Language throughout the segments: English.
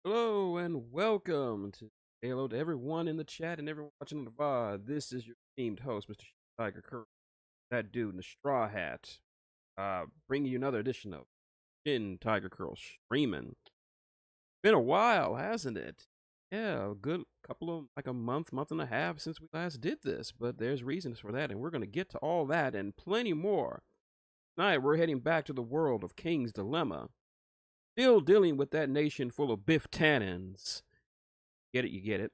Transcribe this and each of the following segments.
Hello and welcome to hello to everyone in the chat and everyone watching on the VOD. This is your esteemed host, Mr. Shintigercurl, that dude in the straw hat, bringing you another edition of Shintigercurl Streamin. Been a while, hasn't it? Yeah, a good couple of like a month and a half since we last did this, but there's reasons for that, and we're gonna get to all that and plenty more. Tonight we're heading back to the world of King's Dilemma, still dealing with that nation full of Biff Tannins. Get it, you get it.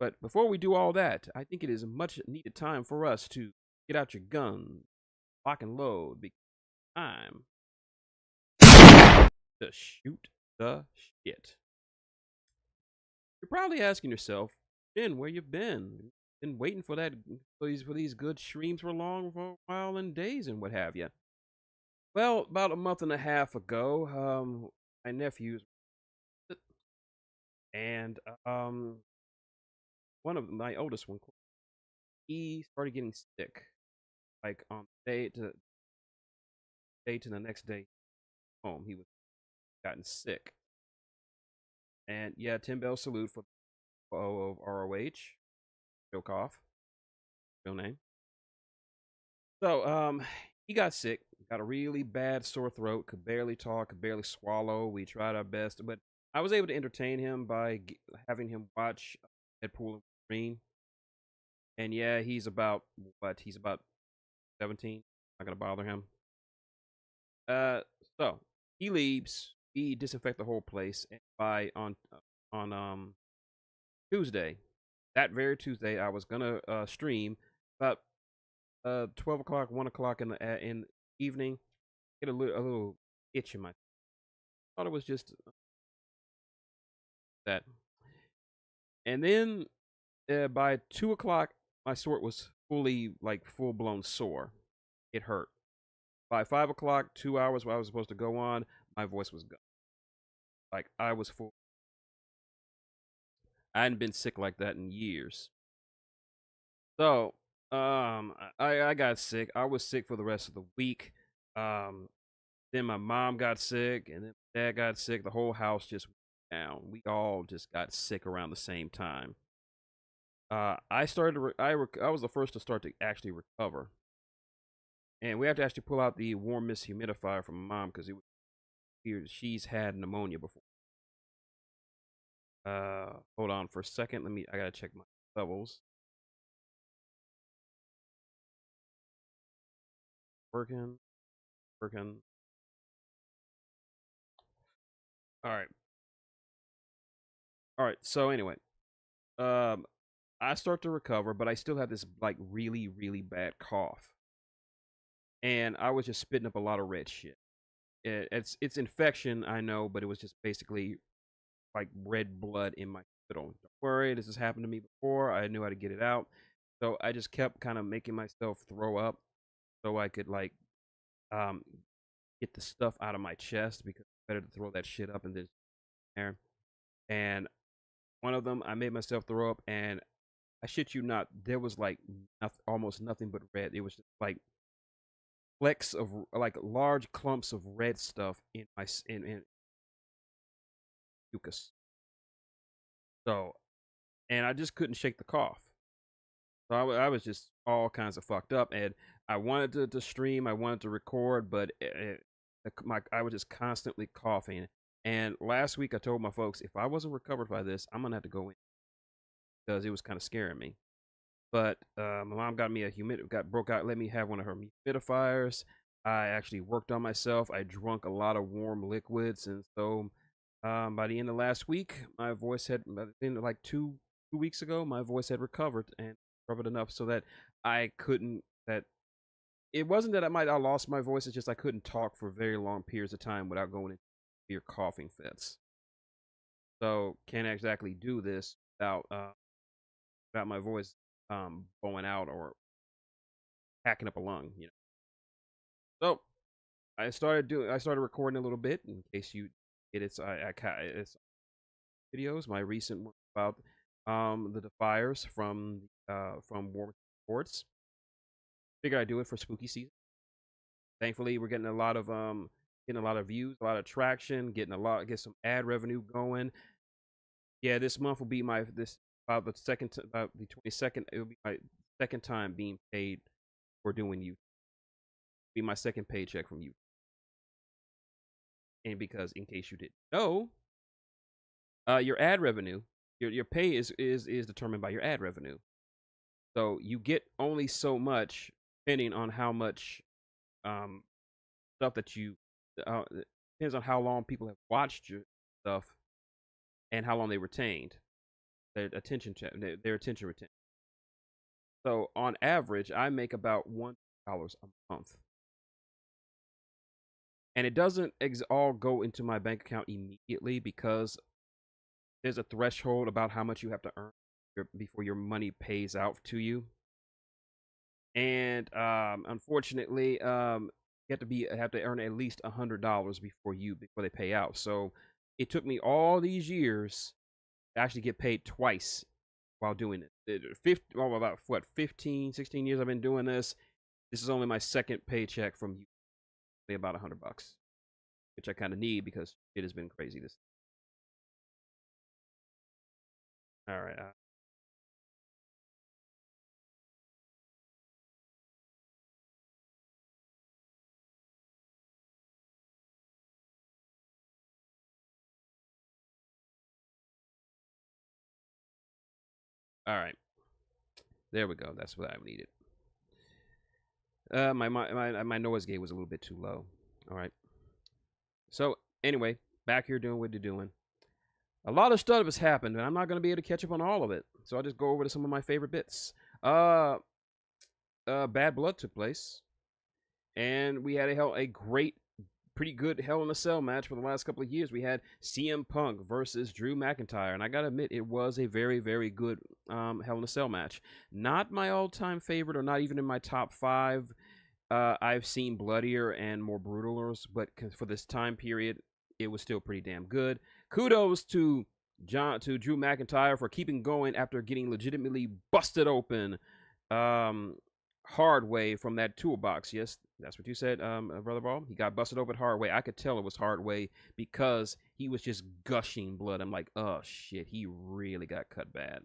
But before we do all that, I think it is a much needed time for us to get out your guns, lock and load, because time to shoot the shit. You're probably asking yourself, Ben, where you been? Been waiting for these good streams for a while and days and what have you. Well, about a month and a half ago, my nephews and one of my oldest one, he started getting sick, like on day to the next day home. He was gotten sick. And yeah, Tim Bell salute for the O of ROH. Joe Koff, real name. So he got sick, got a really bad sore throat, could barely talk, could barely swallow. We tried our best, but I was able to entertain him by having him watch Deadpool and Wolverine. And yeah, he's about what? He's about 17. Not gonna bother him. Uh, so he leaves. We disinfect the whole place, and by on Tuesday, that very Tuesday, I was gonna stream about 12 o'clock, 1 o'clock in the evening. Get a little itch in my. Thought it was just that, and then by 2 o'clock, my sore was fully like full blown sore. It hurt. By 5 o'clock, 2 hours while I was supposed to go on, my voice was gone. Like I was full. I hadn't been sick like that in years. So, I got sick. I was sick for the rest of the week. Um, then my mom got sick, and then dad got sick. The whole house just went down. We all just got sick around the same time. I started. I was the first to start to actually recover, and we have to actually pull out the warm mist humidifier from my mom because she's had pneumonia before. Hold on for a second. I gotta check my levels. Working. All right. All right. So anyway, um, I start to recover, but I still have this like really bad cough, and I was just spitting up a lot of red shit. It's infection, I know, but it was just basically like red blood in my spittle. Don't worry, this has happened to me before. I knew how to get it out, so I just kept kind of making myself throw up so I could like um get the stuff out of my chest because it's better to throw that shit up and then there. And one of them, I made myself throw up, and I shit you not, there was like almost nothing but red. It was just like flecks of like large clumps of red stuff in my in mucus. So, and I just couldn't shake the cough. So I was just all kinds of fucked up, and I wanted to stream, I wanted to record, but I was just constantly coughing. And last week I told my folks if I wasn't recovered by this, I'm gonna have to go in because it was kind of scaring me. But my mom got me broke out, let me have one of her humidifiers. I actually worked on myself. I drank a lot of warm liquids, and so by the end of last week, my voice had, in like 2 weeks ago, my voice had recovered and recovered enough so that I couldn't. That it wasn't that I lost my voice. It's just I couldn't talk for very long periods of time without going into severe coughing fits. So can't exactly do this without my voice blowing out or hacking up a lung. So I started recording a little bit in case you get it's videos. My recent one about the Defiers from War Sports. Figured I'd do it for spooky season. Thankfully, we're getting a lot of getting a lot of views, a lot of traction, get some ad revenue going. Yeah, this month will be about the 22nd. It will be my second time being paid for doing YouTube. Be my second paycheck from you. And because, in case you didn't know, your ad revenue, your pay is determined by your ad revenue. So you get only so much depending on how much stuff that you depends on how long people have watched your stuff and how long they retained their attention retention. So on average, I make about $1 a month. And it doesn't all go into my bank account immediately because there's a threshold about how much you have to earn before your money pays out to you. And unfortunately, you have to earn at least $100 before they pay out. So it took me all these years to actually get paid twice while doing it. About 15, 16 years I've been doing this. This is only my second paycheck from you. About $100, which I kind of need because it has been crazy this. All right. All right. There we go. That's what I needed. My noise gate was a little bit too low. All right. So anyway, back here doing what you're doing. A lot of stuff has happened, and I'm not going to be able to catch up on all of it. So I'll just go over to some of my favorite bits. Bad Blood took place, and we had a pretty good Hell in a Cell match for the last couple of years. We had CM Punk versus Drew McIntyre, and I gotta admit, it was a very, very good Hell in a Cell match. Not my all-time favorite, or not even in my top 5. I've seen bloodier and more brutalers, but for this time period, it was still pretty damn good. Kudos to Drew McIntyre for keeping going after getting legitimately busted open hard way from that toolbox. Yes, that's what you said, Brother Ball. He got busted open hard way. I could tell it was hard way because he was just gushing blood. I'm like, oh shit, he really got cut bad.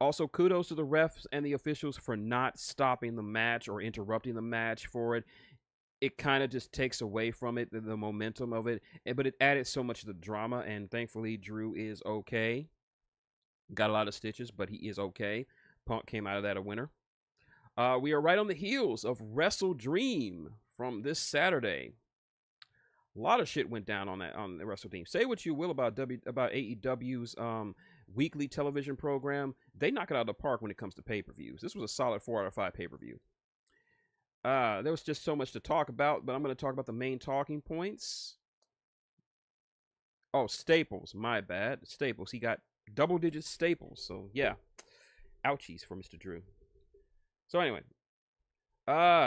Also, kudos to the refs and the officials for not stopping the match or interrupting the match for it. It kind of just takes away from it, the momentum of it. But it added so much to the drama, and thankfully, Drew is okay. Got a lot of stitches, but he is okay. Punk came out of that a winner. We are right on the heels of Wrestle Dream from this Saturday. A lot of shit went down on the Wrestle Dream. Say what you will about AEW's weekly television program. They knock it out of the park when it comes to pay-per-views. This was a solid 4 out of 5 pay-per-view. There was just so much to talk about, but I'm going to talk about the main talking points. Oh, Staples. My bad. Staples. He got double-digit Staples. So, yeah. Ouchies for Mr. Drew. So, anyway.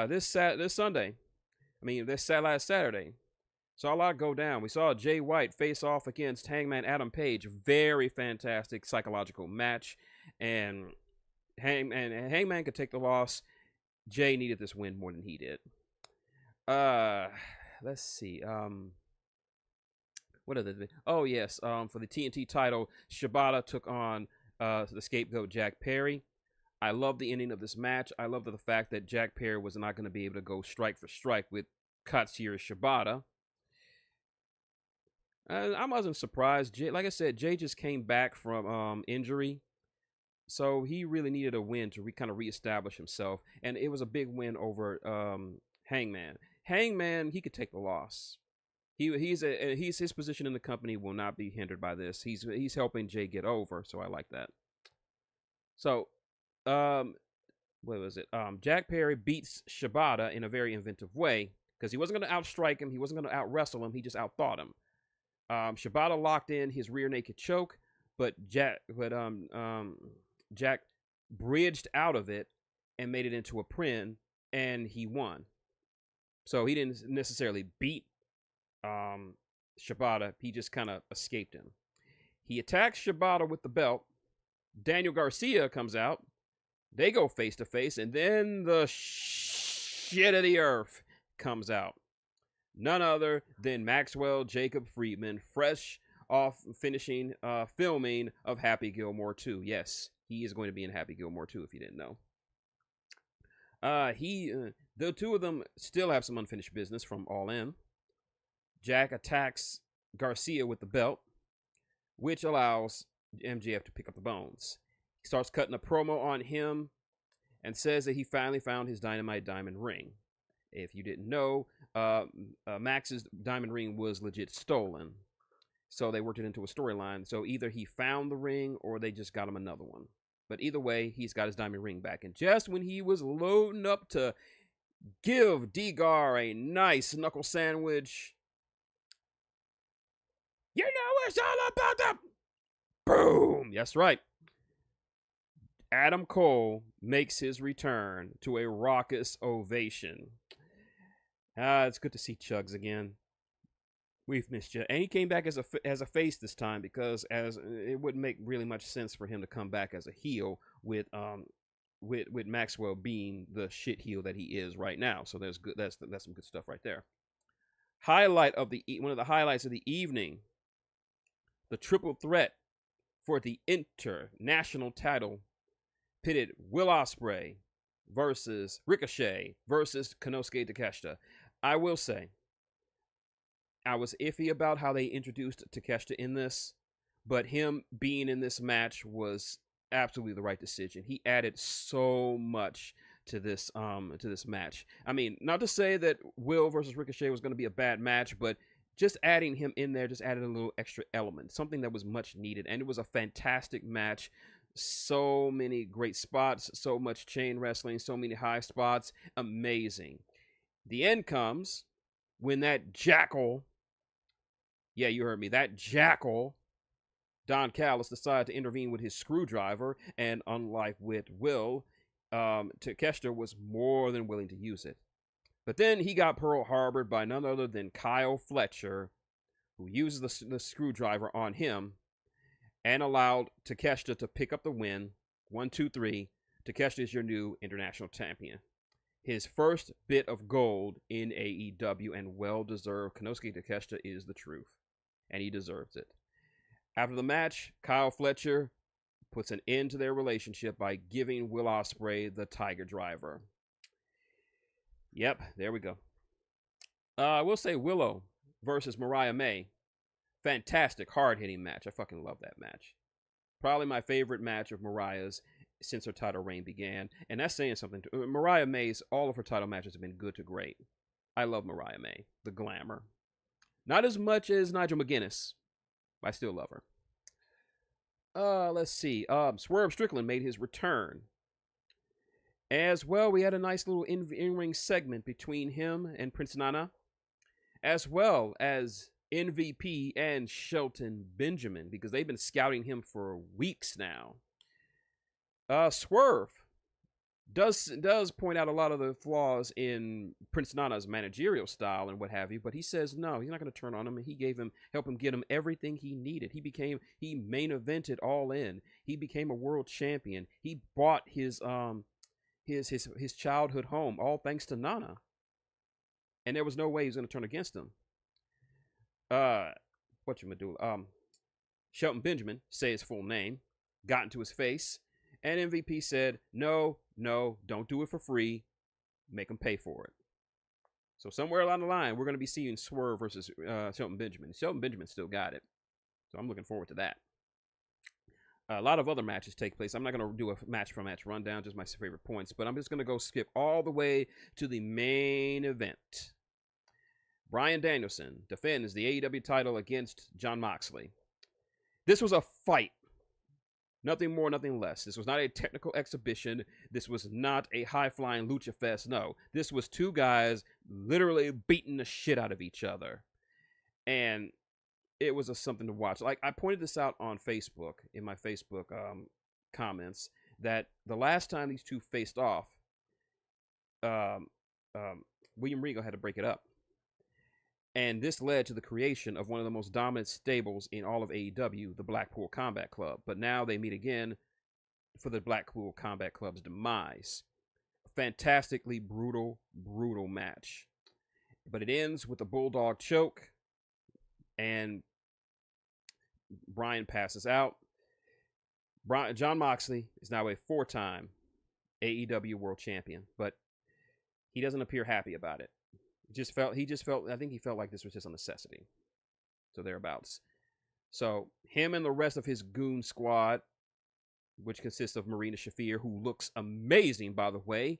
This Sunday. This last Saturday. Saw a lot go down. We saw Jay White face off against Hangman Adam Page. Very fantastic psychological match. And Hangman could take the loss. Jay needed this win more than he did. Let's see. What are the? Oh yes. For the TNT title, Shibata took on the scapegoat Jack Perry. I love the ending of this match. I love the fact that Jack Perry was not going to be able to go strike for strike with Katsuyori Shibata. I wasn't surprised. Jay, like I said, Jay just came back from injury. So he really needed a win to kind of reestablish himself. And it was a big win over Hangman. Hangman, he could take the loss. His position in the company will not be hindered by this. He's helping Jay get over, so I like that. So, what was it? Jack Perry beats Shibata in a very inventive way because he wasn't going to outstrike him. He wasn't going to out-wrestle him. He just out-thought him. Shibata locked in his rear naked choke, but Jack bridged out of it and made it into a pin, and he won. So he didn't necessarily beat Shibata. He just kind of escaped him. He attacks Shibata with the belt. Daniel Garcia comes out. They go face to face, and then the shit of the earth comes out. none other than Maxwell Jacob Friedman, fresh off finishing filming of Happy Gilmore 2. Yes, he is going to be in Happy Gilmore 2 if you didn't know. The two of them still have some unfinished business from All In. Jack attacks Garcia with the belt, which allows MJF to pick up the bones. He starts cutting a promo on him and says that he finally found his Dynamite Diamond ring. If you didn't know, Max's diamond ring was legit stolen. So they worked it into a storyline. So either he found the ring or they just got him another one. But either way, he's got his diamond ring back. And just when he was loading up to give D-Gar a nice knuckle sandwich, you know it's all about the boom. That's right. Adam Cole makes his return to a raucous ovation. It's good to see Chugs again. We've missed you. And he came back as a face this time because as it wouldn't make really much sense for him to come back as a heel with Maxwell being the shit heel that he is right now. So there's good. That's some good stuff right there. One of the highlights of the evening, the triple threat for the international title pitted Will Ospreay versus Ricochet versus Konosuke Takeshita. I will say, I was iffy about how they introduced Takeshita in this, but him being in this match was absolutely the right decision. He added so much to this match. I mean, not to say that Will versus Ricochet was going to be a bad match, but just adding him in there just added a little extra element, something that was much needed, and it was a fantastic match. So many great spots, so much chain wrestling, so many high spots. Amazing. The end comes when that jackal, yeah, you heard me, that jackal, Don Callis, decided to intervene with his screwdriver, and unlike with Will, Takeshita was more than willing to use it. But then he got Pearl Harbored by none other than Kyle Fletcher, who uses the screwdriver on him, and allowed Takeshita to pick up the win. 1, 2, 3. Takeshita is your new international champion. His first bit of gold in AEW, and well-deserved. Konosuke Takeshita is the truth, and he deserves it. After the match, Kyle Fletcher puts an end to their relationship by giving Will Ospreay the Tiger Driver. Yep, there we go. I will say Willow versus Mariah May. Fantastic, hard-hitting match. I fucking love that match. Probably my favorite match of Mariah's since her title reign began. And that's saying something. Mariah May's, all of her title matches have been good to great. I love Mariah May, the glamour. Not as much as Nigel McGuinness, but I still love her. Let's see. Swerve Strickland made his return. As well, we had a nice little in-ring segment between him and Prince Nana, as well as MVP and Shelton Benjamin, because they've been scouting him for weeks now. Swerve does point out a lot of the flaws in Prince Nana's managerial style and what have you, but he says no, he's not going to turn on him, and he helped him get him everything he needed. He main evented All In. He became a world champion. He bought his childhood home, all thanks to Nana. And there was no way he was going to turn against him. Shelton Benjamin, say his full name, got into his face, and MVP said, no, don't do it for free. Make him pay for it. So somewhere along the line, we're going to be seeing Swerve versus Shelton Benjamin. Shelton Benjamin still got it. So I'm looking forward to that. A lot of other matches take place. I'm not going to do a match-for-match rundown, just my favorite points, but I'm just going to go skip all the way to the main event. Bryan Danielson defends the AEW title against Jon Moxley. This was a fight. Nothing more, nothing less. This was not a technical exhibition. This was not a high-flying lucha fest. No, this was two guys literally beating the shit out of each other. And it was something to watch. Like, I pointed this out on Facebook, in my Facebook comments, that the last time these two faced off, William Regal had to break it up. And this led to the creation of one of the most dominant stables in all of AEW, the Blackpool Combat Club. But now they meet again for the Blackpool Combat Club's demise. A fantastically brutal match. But it ends with a bulldog choke, and Bryan passes out. Jon Moxley is now a 4-time AEW World Champion, but he doesn't appear happy about it. I think he felt like this was just a necessity. So thereabouts. So him and the rest of his goon squad, which consists of Marina Shafir, who looks amazing, by the way.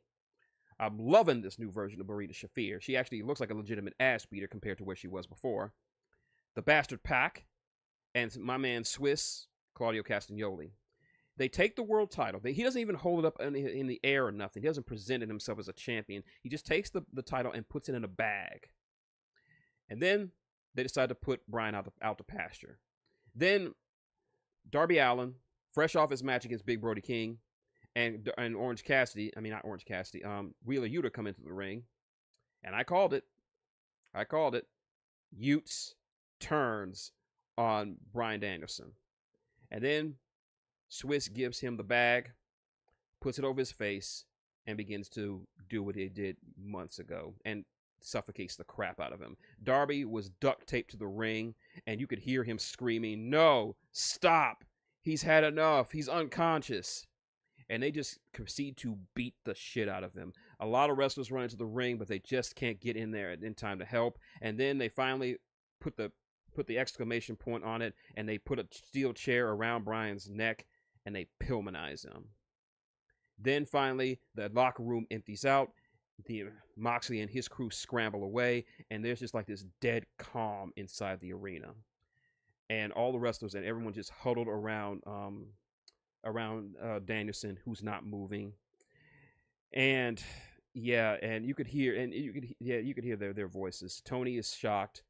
I'm loving this new version of Marina Shafir. She actually looks like a legitimate ass beater compared to where she was before. The Bastard Pack, and my man Swiss, Claudio Castagnoli. They take the world title. He doesn't even hold it up in the air or nothing. He doesn't present himself as a champion. He just takes the title and puts it in a bag. And then they decide to put Bryan out to pasture. Then Darby Allin, fresh off his match against Big Brody King, and Orange Cassidy, Wheeler Yuta come into the ring. And I called it. Utes turns on Bryan Danielson. And then Swiss gives him the bag, puts it over his face, and begins to do what he did months ago and suffocates the crap out of him. Darby was duct taped to the ring, and you could hear him screaming, "No, stop! He's had enough. He's unconscious." And they just proceed to beat the shit out of him. A lot of wrestlers run into the ring, but they just can't get in there in time to help. And then they finally put the exclamation point on it, and they put a steel chair around Bryan's neck, and they Pillmanize him. Then finally, the locker room empties out. Moxley and his crew scramble away, and there's just like this dead calm inside the arena. And all the wrestlers and everyone just huddled around Danielson, who's not moving. And you could hear their voices. Tony is shocked.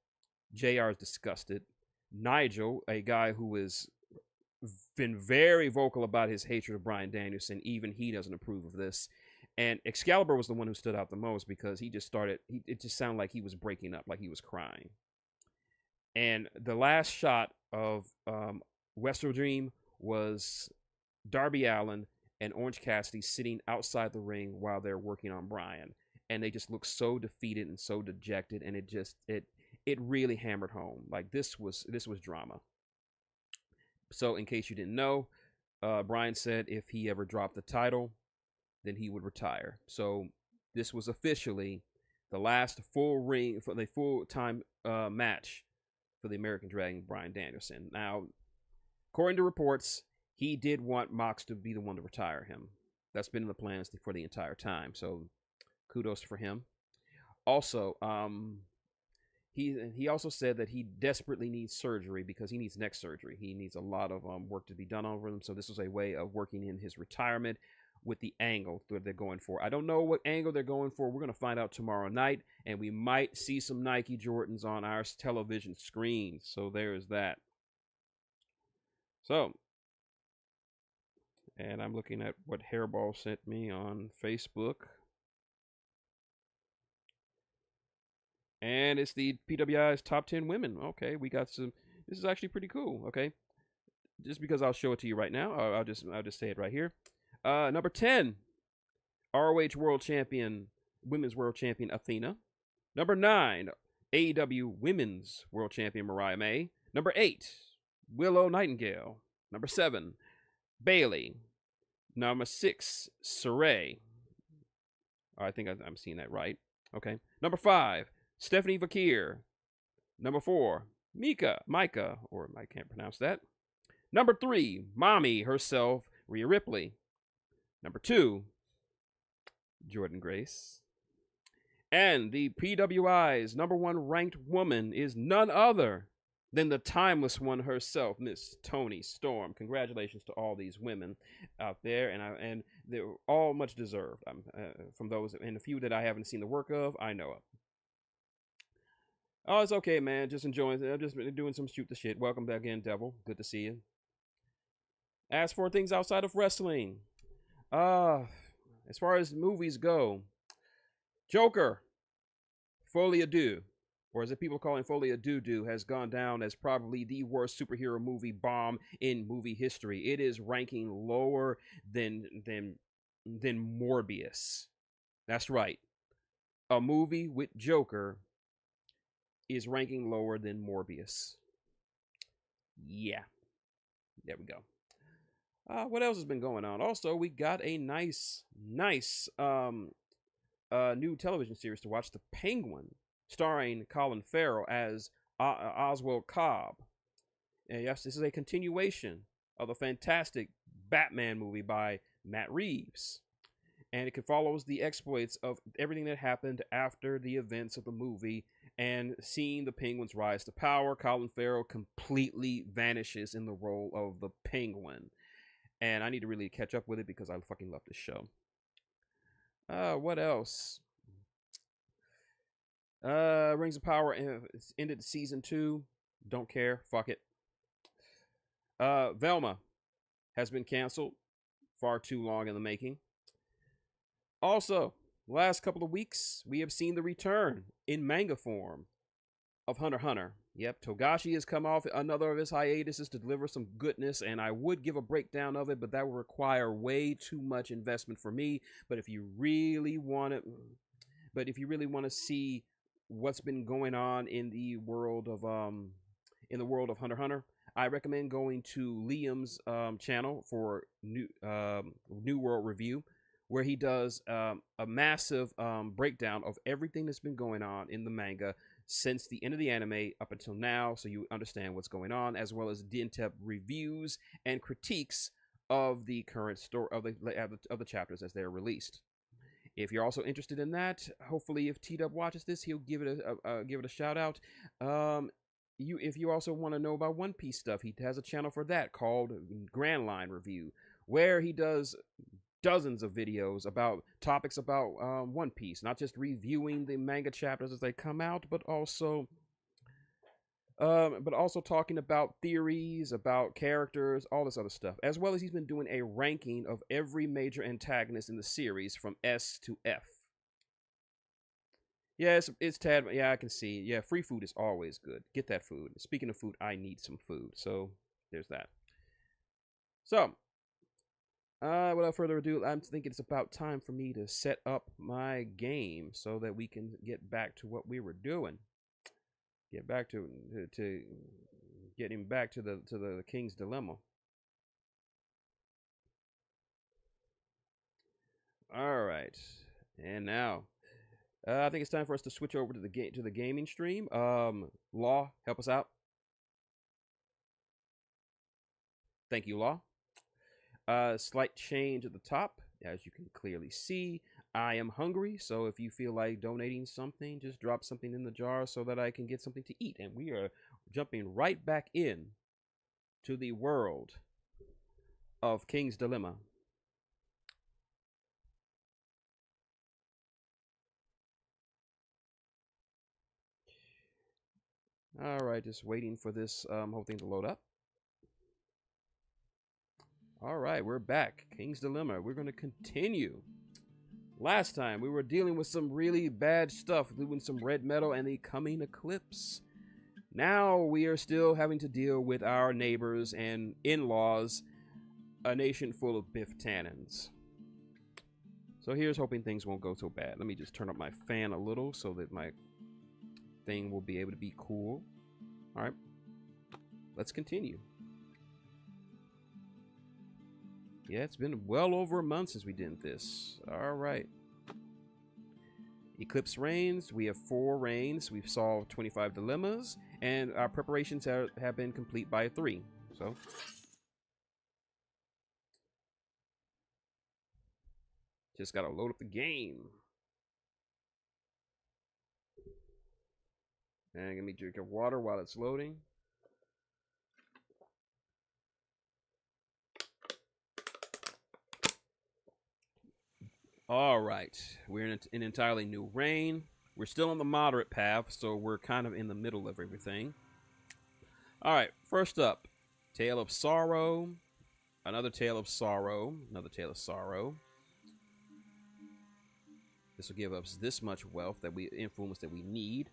JR is disgusted. Nigel, a guy who has been very vocal about his hatred of Bryan Danielson, even he doesn't approve of this. And Excalibur was the one who stood out the most because it just sounded like he was breaking up, like he was crying. And the last shot of Wrestle Dream was Darby Allin and Orange Cassidy sitting outside the ring while they're working on Bryan. And they just look so defeated and so dejected, and it really hammered home. Like this was drama. So in case you didn't know, Bryan said if he ever dropped the title, then he would retire. So this was officially the last full-time match for the American Dragon, Bryan Danielson. Now, according to reports, he did want Mox to be the one to retire him. That's been in the plans for the entire time. So kudos for him. Also, he also said that he desperately needs surgery because he needs neck surgery. He needs a lot of work to be done over him. So this was a way of working in his retirement with the angle that they're going for. I don't know what angle they're going for. We're going to find out tomorrow night, and we might see some Nike Jordans on our television screen. So there's that. So, and I'm looking at what Hairball sent me on Facebook. And it's the PWI's top 10 women. Okay, we got some. This is actually pretty cool. Okay, just because I'll show it to you right now. I'll just say it right here. Number 10, ROH World Champion, Women's World Champion Athena. Number 9, AEW Women's World Champion Mariah May. Number 8, Willow Nightingale. Number 7, Bayley. Number 6, Saray. I think I'm seeing that right. Okay. Number 5, Stephanie Vakir. Number 4, Micah, or I can't pronounce that. Number 3, Mommy herself, Rhea Ripley. Number 2, Jordan Grace. And the PWI's number 1 ranked woman is none other than the timeless one herself, Miss Toni Storm. Congratulations to all these women out there, and they're all much deserved. From those, and a few that I haven't seen the work of, I know of. Oh, it's okay, man. Just enjoying it. I'm just doing some shoot the shit. Welcome back in, Devil. Good to see you. As for things outside of wrestling, as far as movies go, Joker, Folie à Deux, or as people call it, Folie à Doo-Doo, has gone down as probably the worst superhero movie bomb in movie history. It is ranking lower than Morbius. That's right. A movie with Joker is ranking lower than Morbius. Yeah, there we go. What else has been going on? Also, we got a nice new television series to watch, The Penguin, starring Colin Farrell as Oswald Cobb. And yes, this is a continuation of the fantastic Batman movie by Matt Reeves. And it follows the exploits of everything that happened after the events of the movie and seeing the Penguin's rise to power. Colin Farrell completely vanishes in the role of the Penguin. And I need to really catch up with it because I fucking love this show. What else? Rings of Power ended season 2. Don't care. Fuck it. Velma has been canceled. Far too long in the making. Also, last couple of weeks, we have seen the return in manga form of Hunter x Hunter. Yep, Togashi has come off another of his hiatuses to deliver some goodness, and I would give a breakdown of it, but that would require way too much investment for me. But if you really want to see what's been going on in the world of Hunter x Hunter, I recommend going to Liam's channel for New World Review, where he does a massive breakdown of everything that's been going on in the manga since the end of the anime up until now, so you understand what's going on, as well as in-depth reviews and critiques of the current story of the chapters as they're released. If you're also interested in that, hopefully if T-Dub watches this, he'll give it a shout out. If you also want to know about One Piece stuff, he has a channel for that called Grand Line Review, where he does dozens of videos about topics about One Piece, not just reviewing the manga chapters as they come out, but also talking about theories, about characters, all this other stuff, as well as he's been doing a ranking of every major antagonist in the series from S to F. Yeah, it's Tad. Yeah, I can see. Yeah, free food is always good. Get that food. Speaking of food, I need some food. So there's that. So, without further ado, I'm thinking it's about time for me to set up my game so that we can get back to what we were doing. Get back to getting back to the King's Dilemma. All right, and now I think it's time for us to switch over to the gaming stream. Law, help us out. Thank you, Law. Slight change at the top, as you can clearly see. I am hungry, so if you feel like donating something, just drop something in the jar so that I can get something to eat. And we are jumping right back in to the world of King's Dilemma. All right, just waiting for this whole thing to load up. All right, we're back. King's Dilemma. We're going to continue. Last time, we were dealing with some really bad stuff, doing some red metal and the coming eclipse. Now we are still having to deal with our neighbors and in-laws, a nation full of Biff Tannins. So here's hoping things won't go so bad. Let me just turn up my fan a little so that my thing will be able to be cool. All right, let's continue. Yeah, it's been well over a month since we did this. All right. Eclipse reigns. We have 4 reigns. We've solved 25 dilemmas, and our preparations have been complete by 3. So, just gotta load up the game. And let me drink of water while it's loading. All right, we're in an entirely new reign. We're still on the moderate path, so we're kind of in the middle of everything. All right, first up, Tale of Sorrow, another Tale of Sorrow, another Tale of Sorrow. This will give us this much wealth, influence that we need.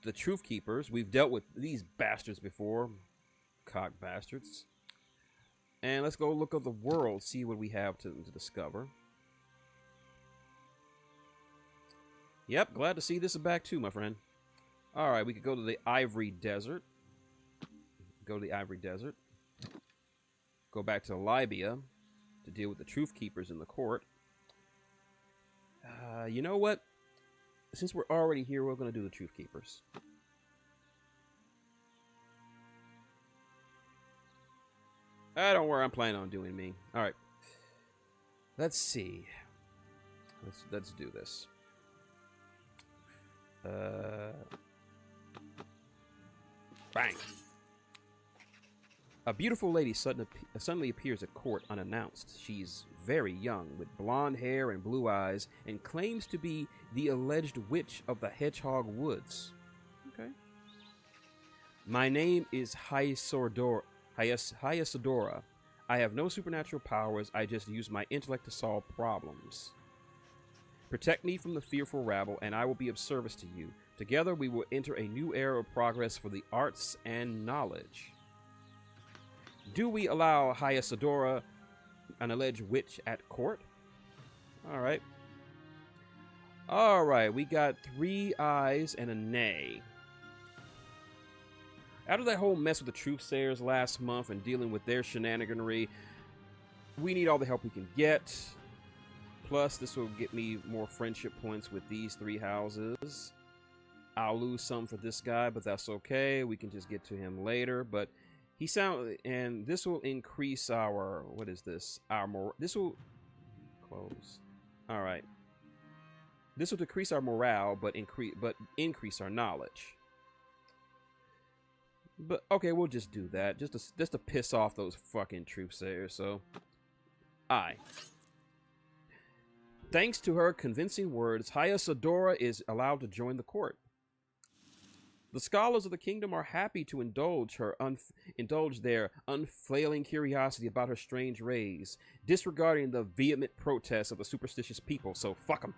The Truth Keepers, we've dealt with these bastards before, cock bastards. And let's go look at the world, see what we have to discover. Yep, glad to see this back too, my friend. All right, we could go to the Ivory Desert. Go to the Ivory Desert. Go back to Libya to deal with the Truth Keepers in the court. You know what? Since we're already here, we're going to do the Truth Keepers. Don't worry, I'm planning on doing me. All right. Let's see. Let's do this. Bang. A beautiful lady suddenly appears at court unannounced. She's very young, with blonde hair and blue eyes, and claims to be the alleged witch of the Hedgehog Woods. Okay. My name is Hyasadora. I have no supernatural powers. I just use my intellect to solve problems. Protect me from the fearful rabble, and I will be of service to you. Together we will enter a new era of progress for the arts and knowledge. Do we allow Hyasadora, an alleged witch, at court? Alright. Alright, we got 3 ayes and a nay. After that whole mess with the Truthsayers last month and dealing with their shenaniganery, we need all the help we can get. Plus, this will get me more friendship points with these 3 houses. I'll lose some for this guy, but that's okay. We can just get to him later. But and this will increase our, what is this? This will close. All right. This will decrease our morale, but increase our knowledge. But okay, we'll just do that, just to piss off those fucking Truthsayers. So, thanks to her convincing words, Hyasadora is allowed to join the court. The scholars of the kingdom are happy to indulge their unfailing curiosity about her strange rays, disregarding the vehement protests of the superstitious people. So fuck them.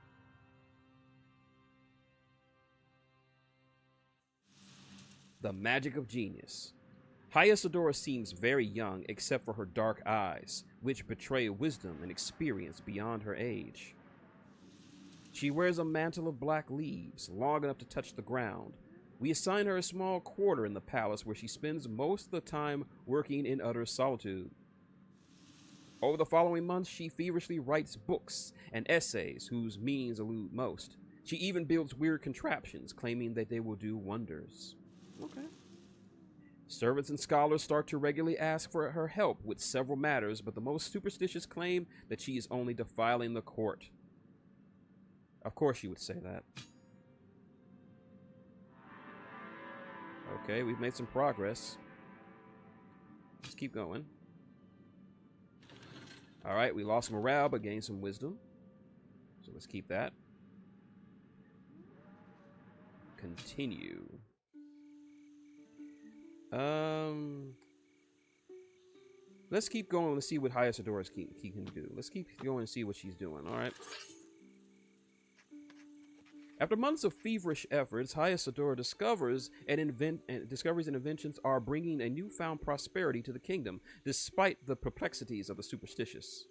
The magic of genius. Hyasadora seems very young, except for her dark eyes, which betray wisdom and experience beyond her age. She wears a mantle of black leaves, long enough to touch the ground. We assign her a small quarter in the palace where she spends most of the time working in utter solitude. Over the following months, she feverishly writes books and essays whose meanings elude most. She even builds weird contraptions, claiming that they will do wonders. Okay. Servants and scholars start to regularly ask for her help with several matters, but the most superstitious claim that she is only defiling the court. Of course she would say that. Okay, we've made some progress. Let's keep going. Alright, we lost morale, but gained some wisdom. So let's keep that. Continue. Let's keep going. Let's see what Hyasadora can do. Let's keep going and see what she's doing. Alright. After months of feverish efforts, Hyasadora discovers and inventions are bringing a newfound prosperity to the kingdom, despite the perplexities of the superstitious.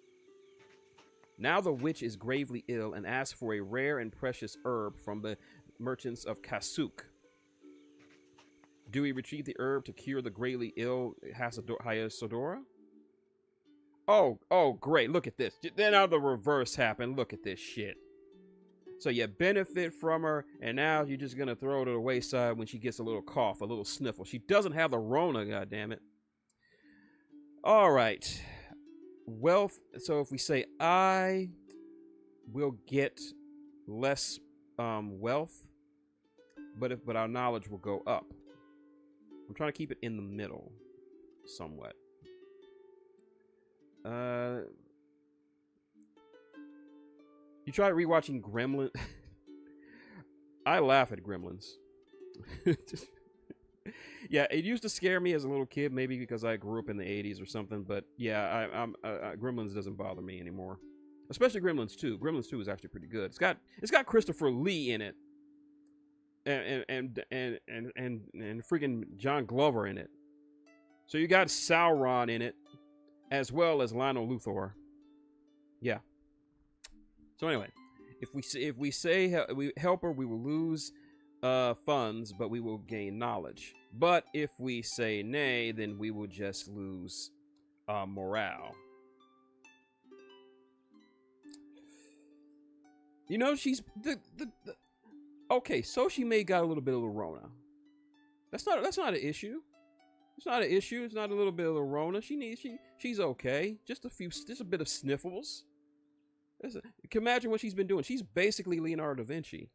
Now the witch is gravely ill and asks for a rare and precious herb from the merchants of Kasuk. Do we retrieve the herb to cure the gravely ill Hyasadora? Oh, great. Look at this. Then now the reverse happened. Look at this shit. So you benefit from her, and now you're just going to throw her to the wayside when she gets a little cough, a little sniffle. She doesn't have the Rona, goddammit. All right. Wealth. So if we say I will get less wealth, but our knowledge will go up. I'm trying to keep it in the middle somewhat. You try rewatching Gremlins. I laugh at Gremlins. Yeah, it used to scare me as a little kid, maybe because I grew up in the 80s or something. But yeah, Gremlins doesn't bother me anymore. Especially Gremlins 2. Gremlins 2 is actually pretty good. It's got Christopher Lee in it, and freaking John Glover in it. So you got Sauron in it, as well as Lionel Luthor. Yeah. So anyway, if we say we help her, we will lose funds, but we will gain knowledge. But if we say nay, then we will just lose morale. You know, she's the okay. So she may got a little bit of the Rona. That's not an issue. It's not an issue. It's not a little bit of the Rona. She's okay. Just a bit of sniffles. You can imagine what she's been doing. She's basically Leonardo da Vinci.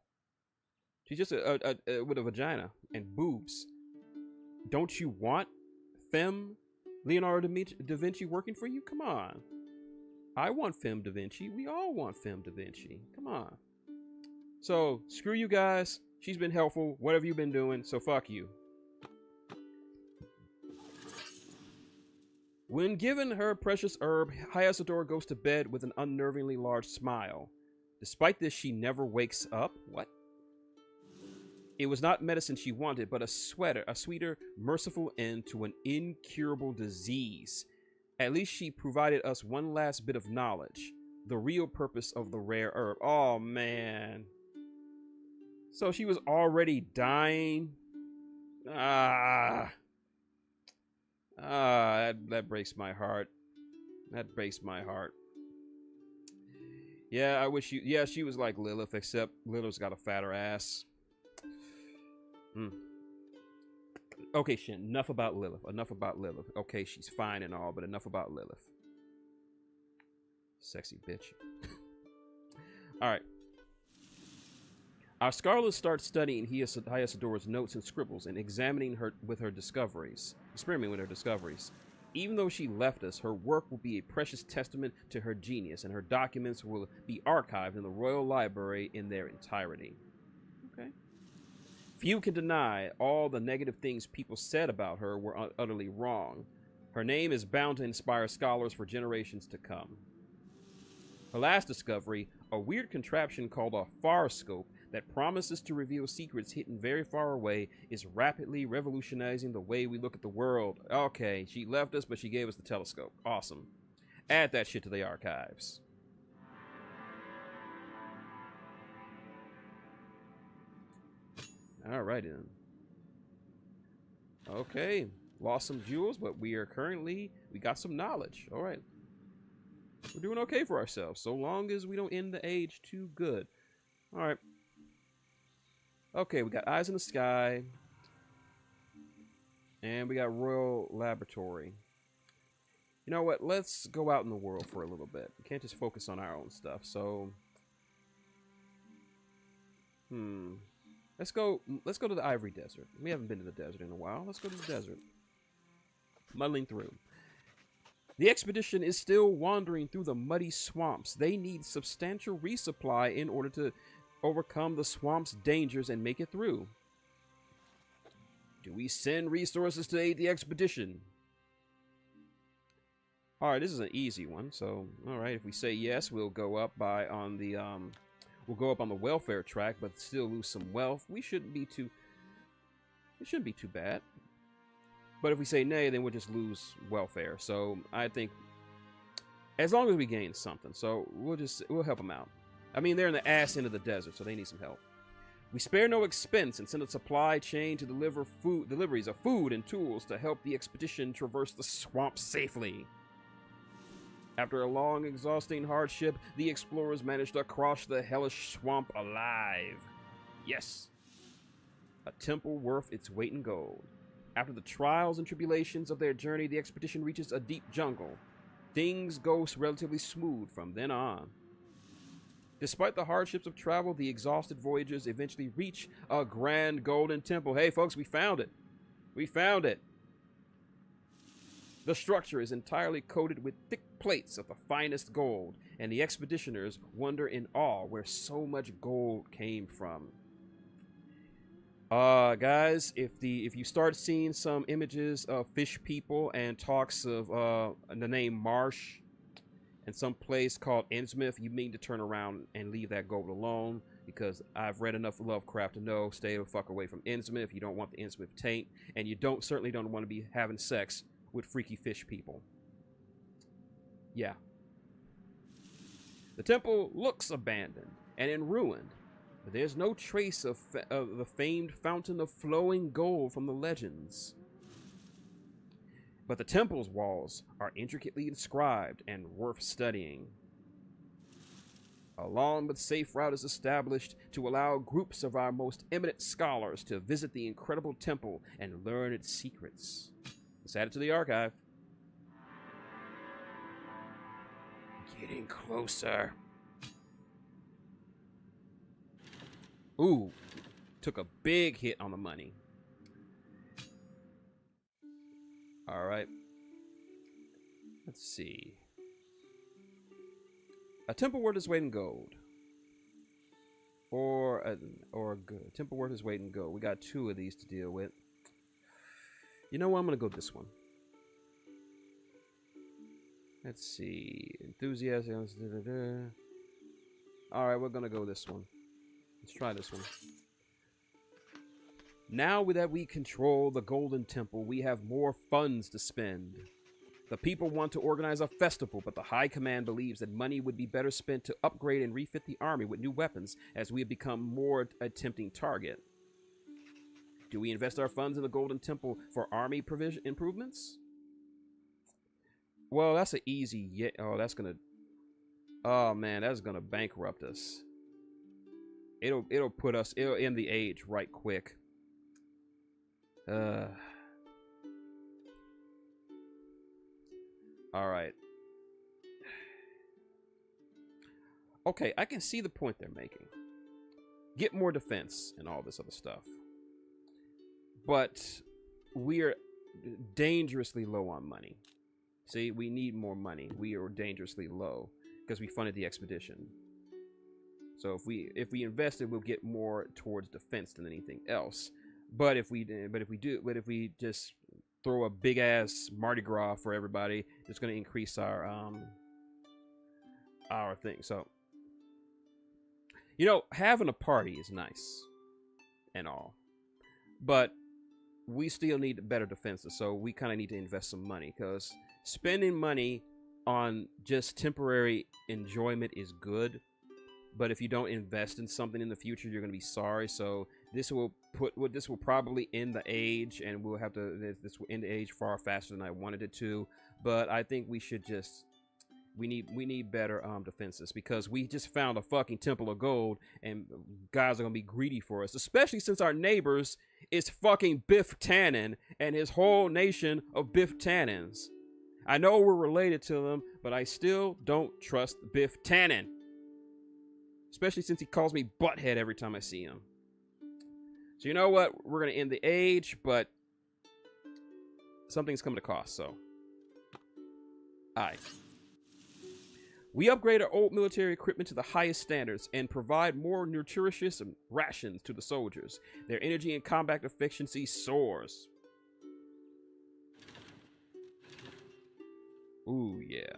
She's just with a vagina and boobs. Don't you want femme Leonardo da Vinci working for you? Come on. I want femme da Vinci. We all want femme da Vinci. Come on. So, screw you guys. She's been helpful. What have you been doing? So, fuck you. When given her precious herb, Hyasador goes to bed with an unnervingly large smile. Despite this, she never wakes up. What? It was not medicine she wanted, but a sweeter, merciful end to an incurable disease. At least she provided us one last bit of knowledge. The real purpose of the rare herb. Oh, man. So she was already dying? That breaks my heart. That breaks my heart. Yeah, I wish you... Yeah, she was like Lilith, except Lilith's got a fatter ass. Okay, Shin, enough about Lilith. Enough about Lilith. Okay, she's fine and all, but enough about Lilith. Sexy bitch. Alright. Our scholars start studying Hyasador's notes and scribbles and examining her with her discoveries. Experimenting with her discoveries. Even though she left us, her work will be a precious testament to her genius, and her documents will be archived in the Royal Library in their entirety. Okay. Few can deny all the negative things people said about her were utterly wrong. Her name is bound to inspire scholars for generations to come. Her last discovery, a weird contraption called a farscope that promises to reveal secrets hidden very far away, is rapidly revolutionizing the way we look at the world. Okay, she left us, but she gave us the telescope. Awesome. Add that shit to the archives. Alright then. Okay. Lost some jewels, but we got some knowledge. Alright. We're doing okay for ourselves, so long as we don't end the age too good. Alright. Okay, we got Eyes in the Sky. And we got Royal Laboratory. You know what? Let's go out in the world for a little bit. We can't just focus on our own stuff, so... Let's go to the Ivory Desert. We haven't been to the desert in a while. Let's go to the desert. Muddling through. The expedition is still wandering through the muddy swamps. They need substantial resupply in order to overcome the swamp's dangers and make it through. Do we send resources to aid the expedition? Alright, this is an easy one. So, alright, if we say yes, we'll go up on the welfare track, but still lose some wealth. It shouldn't be too bad. But if we say nay, then we'll just lose welfare. So I think as long as we gain something, so we'll help them out. I mean, they're in the ass end of the desert, so they need some help. We spare no expense and send a supply chain to deliver deliveries of food and tools to help the expedition traverse the swamp safely. After a long, exhausting hardship, the explorers managed to cross the hellish swamp alive. Yes. A temple worth its weight in gold. After the trials and tribulations of their journey, the expedition reaches a deep jungle. Things go relatively smooth from then on. Despite the hardships of travel, the exhausted voyagers eventually reach a grand golden temple. Hey, folks, we found it. We found it. The structure is entirely coated with thick plates of the finest gold, and the expeditioners wonder in awe where so much gold came from. Guys, if you start seeing some images of fish people and talks of the name Marsh and some place called Innsmouth, you mean to turn around and leave that gold alone, because I've read enough Lovecraft to know stay the fuck away from Innsmouth if you don't want the Innsmouth taint, and you certainly don't want to be having sex with freaky fish people. Yeah. The temple looks abandoned and in ruin. But there's no trace of the famed fountain of flowing gold from the legends. But the temple's walls are intricately inscribed and worth studying. A long but safe route is established to allow groups of our most eminent scholars to visit the incredible temple and learn its secrets. Let's add it to the archive. Getting closer. Ooh, took a big hit on the money. All right. Let's see. A temple worth its weight in gold. Or good. Temple worth its weight in gold. We got 2 of these to deal with. You know what? I'm going to go this one. Let's see. Enthusiasm. Alright, we're going to go this one. Let's try this one. Now that we control the Golden Temple, we have more funds to spend. The people want to organize a festival, but the High Command believes that money would be better spent to upgrade and refit the army with new weapons, as we have become more a tempting target. Do we invest our funds in the Golden Temple for army provision improvements? Well, that's an easy oh, that's gonna... Oh, man, that's gonna bankrupt us. It'll end the age right quick. Alright. Okay, I can see the point they're making. Get more defense and all this other stuff. But we're dangerously low on money. See, we need more money. We are dangerously low because we funded the expedition. So if we invested, we'll get more towards defense than anything else. But if we just throw a big ass Mardi Gras for everybody, it's going to increase our thing. So, you know, having a party is nice and all, but we still need better defenses. So we kind of need to invest some money, because spending money on just temporary enjoyment is good, but if you don't invest in something in the future, you're going to be sorry. So this will probably end the age, and we'll have to, this will end the age far faster than I wanted it to. But I think we should just, we need better defenses, because we just found a fucking temple of gold, and guys are gonna be greedy for us, especially since our neighbors is fucking Biff Tannen and his whole nation of Biff Tannens. I know we're related to them, but I still don't trust Biff Tannen, especially since he calls me butthead every time I see him. So you know what? We're gonna end the age, but something's coming to cost. So, alright. We upgrade our old military equipment to the highest standards and provide more nutritious rations to the soldiers. Their energy and combat efficiency soars. Ooh, yeah.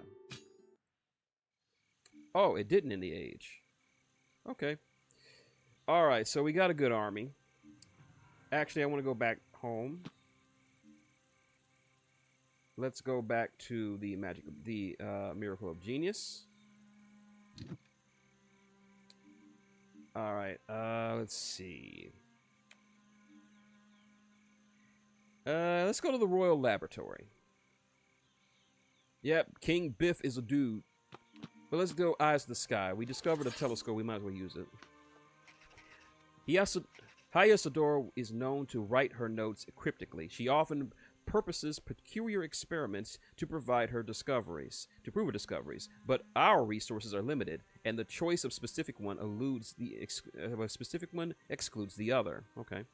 Oh, it didn't in the age. Okay. Alright, so we got a good army. Actually, I want to go back home. Let's go back to the Miracle of Genius. All right, let's see. Let's go to the Royal Laboratory. Yep, King Biff is a dude. But let's go eyes to the sky. We discovered a telescope. We might as well use it. Hyasadora is known to write her notes cryptically. She often purposes peculiar experiments to prove her discoveries, but our resources are limited, and the choice of specific one excludes the other. Okay.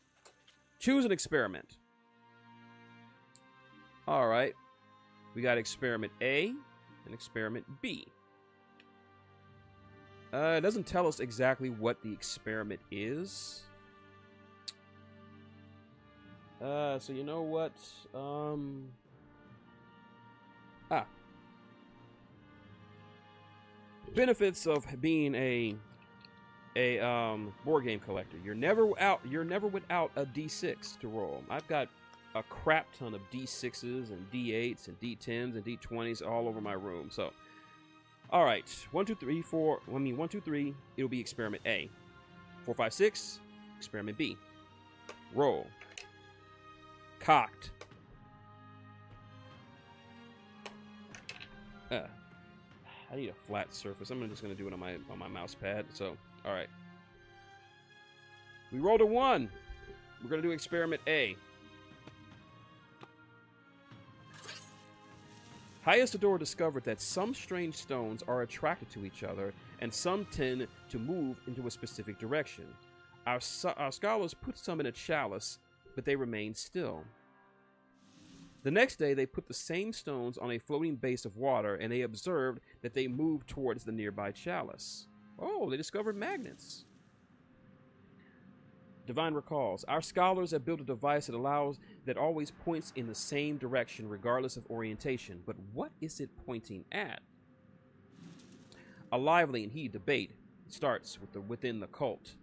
Choose an experiment. All right. We got experiment A and experiment B. It doesn't tell us exactly what the experiment is. So you know what? Benefits of being a board game collector. You're never without a D6 to roll. I've got a crap ton of D6s and D8s and D10s and D20s all over my room. So, all right, 1, 2, 3, 4. I mean, 1, 2, 3. It'll be experiment A. 4, 5, 6. Experiment B. Roll. Cocked. I need a flat surface. I'm just gonna do it on my mouse pad. So, all right. We rolled a 1. We're gonna do experiment A. Hyacintador discovered that some strange stones are attracted to each other, and some tend to move into a specific direction. Our scholars put some in a chalice, but they remained still. The next day, they put the same stones on a floating base of water, and they observed that they moved towards the nearby chalice. Oh, they discovered magnets. Divine recalls, our scholars have built a device that always points in the same direction regardless of orientation. But what is it pointing at? A lively and heated debate starts within the cult.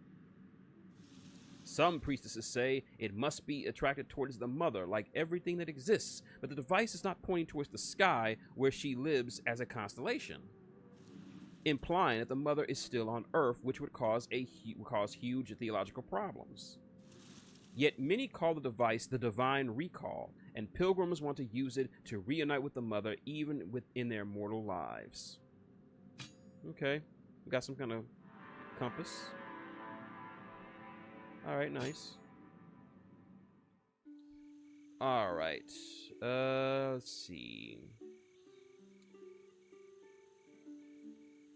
Some priestesses say it must be attracted towards the mother, like everything that exists, but the device is not pointing towards the sky where she lives as a constellation, implying that the mother is still on Earth, which would cause huge theological problems. Yet many call the device the divine recall, and pilgrims want to use it to reunite with the mother even within their mortal lives. Okay, we got some kind of compass. All right, nice. All right, let's see.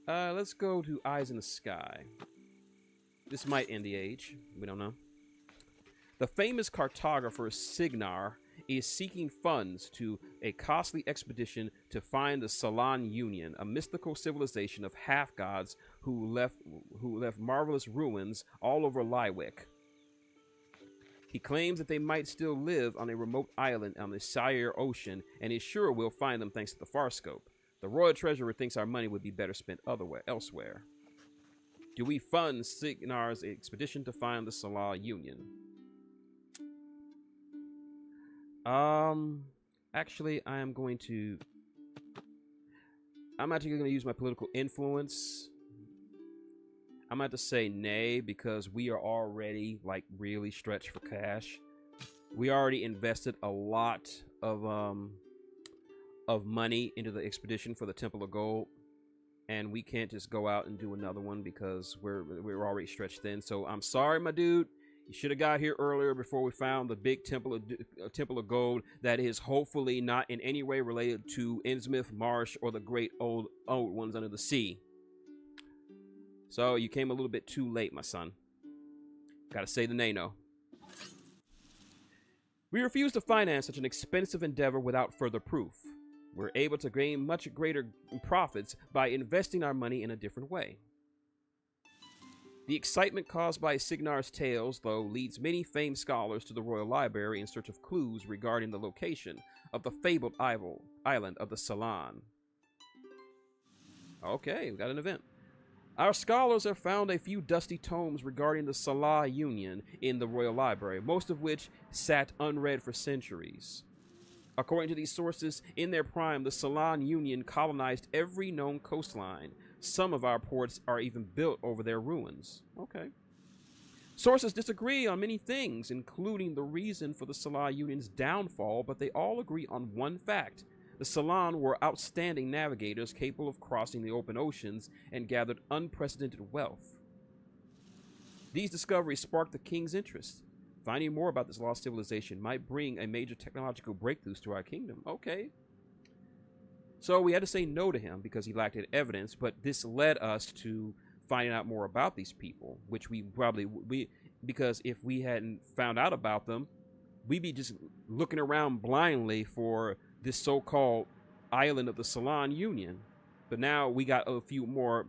Let's go to Eyes in the Sky. This might end the age. We don't know. The famous cartographer Signar is seeking funds to a costly expedition to find the Salan Union, a mystical civilization of half-gods who left marvelous ruins all over Lywick. He claims that they might still live on a remote island on the Sire Ocean, and is sure we'll find them thanks to the Farscope. The Royal Treasurer thinks our money would be better spent elsewhere. Do we fund Signar's expedition to find the Salah Union? Actually, I'm actually going to use my political influence. I'm going to have to say nay, because we are already, like, really stretched for cash. We already invested a lot of money into the expedition for the Temple of Gold, and we can't just go out and do another one because we're already stretched thin. So I'm sorry, my dude. You should have got here earlier before we found the big Temple of Gold that is hopefully not in any way related to Innsmouth Marsh or the great old ones under the sea. So you came a little bit too late, my son. Gotta say the nay-no. We refuse to finance such an expensive endeavor without further proof. We're able to gain much greater profits by investing our money in a different way. The excitement caused by Signar's tales, though, leads many famed scholars to the Royal Library in search of clues regarding the location of the fabled island of the Salan. Okay, we got an event. Our scholars have found a few dusty tomes regarding the Salah Union in the Royal Library, most of which sat unread for centuries. According to these sources, in their prime, the Salan Union colonized every known coastline. Some of our ports are even built over their ruins. Okay. Sources disagree on many things, including the reason for the Salah Union's downfall, but they all agree on one fact. The Salan were outstanding navigators capable of crossing the open oceans and gathered unprecedented wealth. These discoveries sparked the king's interest. Finding more about this lost civilization might bring a major technological breakthroughs to our kingdom. Okay. So we had to say no to him because he lacked evidence, but this led us to finding out more about these people, which because if we hadn't found out about them, we'd be just looking around blindly for this so-called island of the Salan Union. But now we got a few more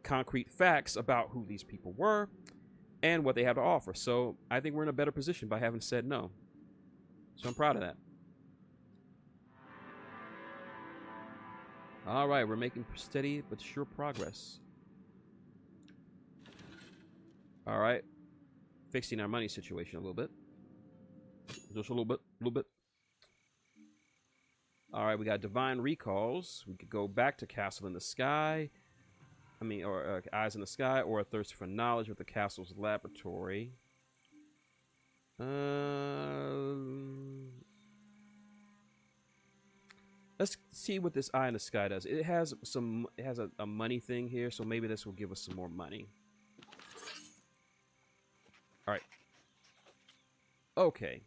concrete facts about who these people were and what they have to offer. So I think we're in a better position by having said no. So I'm proud of that. All right, we're making steady but sure progress. All right, fixing our money situation a little bit. Just a little bit. All right, we got divine recalls. We could go back to Castle in the Sky. or eyes in the sky, or a thirst for knowledge with the castle's laboratory. Let's see what this eye in the sky does. It has a money thing here, so maybe this will give us some more money. All right. Okay.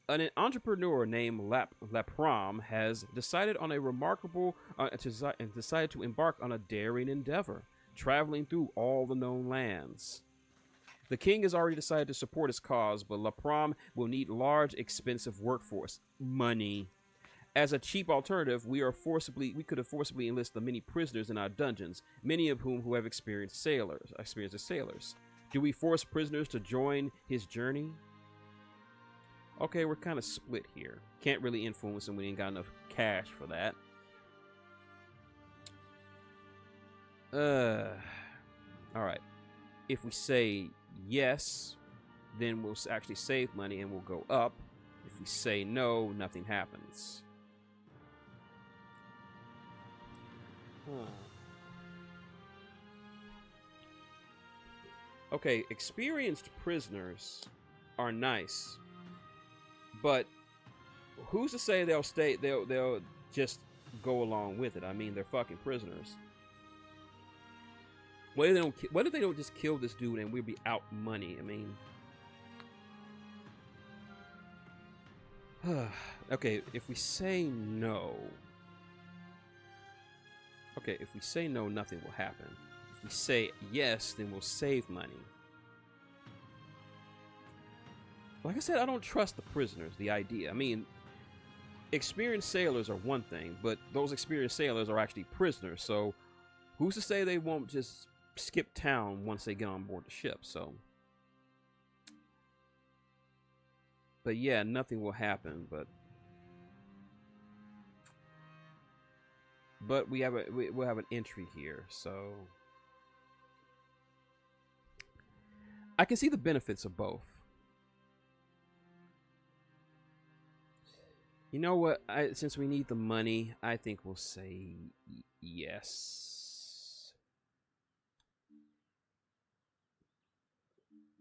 An entrepreneur named Lapram has decided on a remarkable decided to embark on a daring endeavor, traveling through all the known lands. The king has already decided to support his cause, but Lapram will need large, expensive workforce. Money. As a cheap alternative, we could have forcibly enlisted the many prisoners in our dungeons, many of whom have experienced as sailors. Do we force prisoners to join his journey? Okay, we're kind of split here. Can't really influence him. We ain't got enough cash for that. Alright. If we say yes, then we'll actually save money and we'll go up. If we say no, nothing happens. Okay, experienced prisoners are nice, but who's to say they'll stay? They'll just go along with it. I mean, they're fucking prisoners. What if they don't just kill this dude and we'll be out money? I mean, okay, if we say no. Okay, if we say no, nothing will happen. If we say yes, then we'll save money. Like I said, I don't trust the prisoners, the idea. I mean, experienced sailors are one thing, but those experienced sailors are actually prisoners, so who's to say they won't just skip town once they get on board the ship, so. But yeah, nothing will happen, but we'll have an entry here, so I can see the benefits of both. You know what? Since we need the money, I think we'll say yes.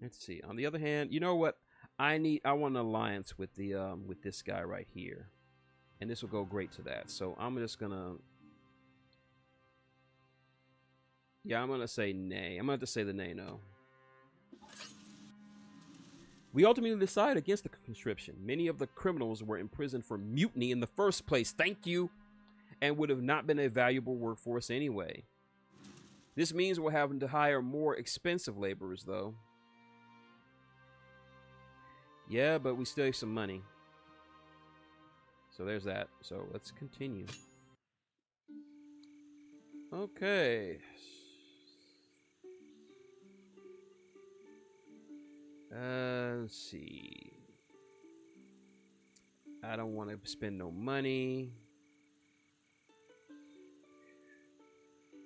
Let's see. On the other hand, you know what? I want an alliance with the with this guy right here, and this will go great to that. So I'm just gonna. Yeah, I'm gonna say nay. I'm gonna have to say the nay no. We ultimately decided against the conscription. Many of the criminals were imprisoned for mutiny in the first place. Thank you. And would have not been a valuable workforce anyway. This means we're having to hire more expensive laborers, though. Yeah, but we still have some money. So there's that. So let's continue. Okay. Let's see. I don't want to spend no money.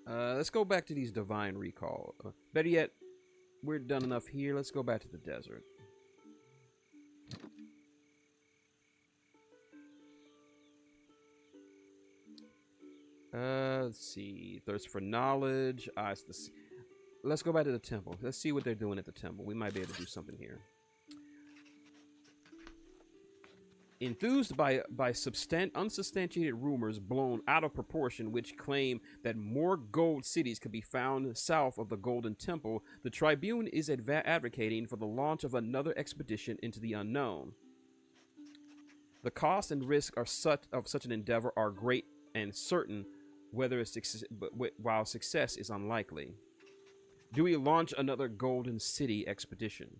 Let's go back to these divine recall. Better yet, we're done enough here. Let's go back to the desert. Let's see. Thirst for knowledge. Eyes to see. Let's go back to the temple. Let's see what they're doing at the temple. We might be able to do something here. Enthused by unsubstantiated rumors blown out of proportion which claim that more gold cities could be found south of the Golden Temple, the Tribune is advocating for the launch of another expedition into the unknown. The cost and risk of such an endeavor are great and certain, while success is unlikely. Do we launch another Golden City expedition?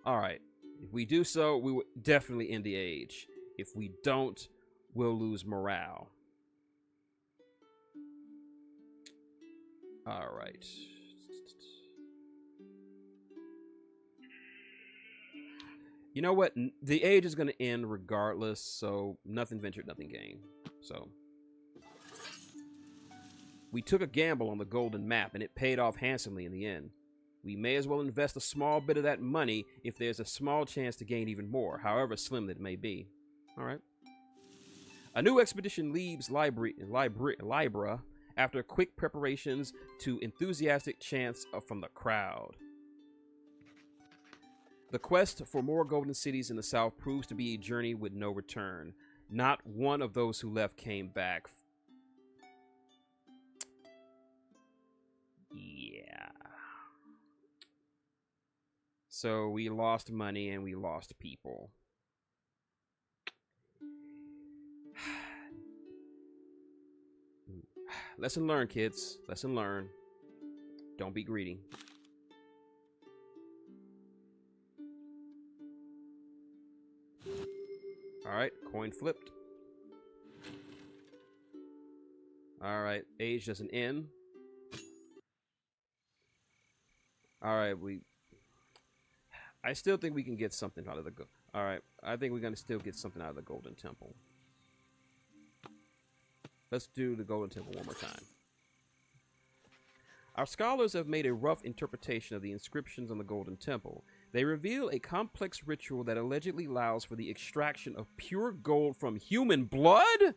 Alright. If we do so, we will definitely end the age. If we don't, we'll lose morale. Alright. You know what? The age is going to end regardless, so nothing ventured, nothing gained. So we took a gamble on the golden map, and it paid off handsomely in the end. We may as well invest a small bit of that money if there's a small chance to gain even more, however slim that may be. All right. A new expedition leaves Libra after quick preparations to enthusiastic chants from the crowd. The quest for more golden cities in the south proves to be a journey with no return. Not one of those who left came back. Yeah. So we lost money and we lost people. Lesson learned, kids. Lesson learned. Don't be greedy. Alright, coin flipped. Alright, age doesn't end. Alright, I still think we can get something out of the Alright, I think we're gonna still get something out of the Golden Temple. Let's do the Golden Temple one more time. Our scholars have made a rough interpretation of the inscriptions on the Golden Temple. They reveal a complex ritual that allegedly allows for the extraction of pure gold from human blood?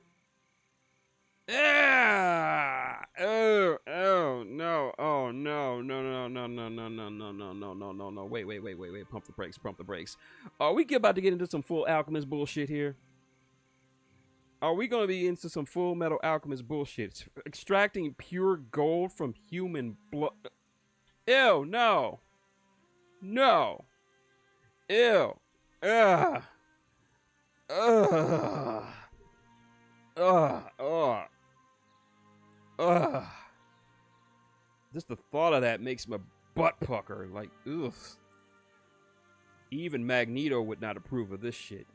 Ah! Oh, no. Oh, no. No. Wait. Pump the brakes. Are we about to get into some full alchemist bullshit here? Are we going to be into some Full Metal Alchemist bullshit? Extracting pure gold from human blood? Ew, no. No. Ew. Ugh. Ugh. Ugh. Ugh. Ugh. Just the thought of that makes my butt pucker. Like, ugh. Even Magneto would not approve of this shit.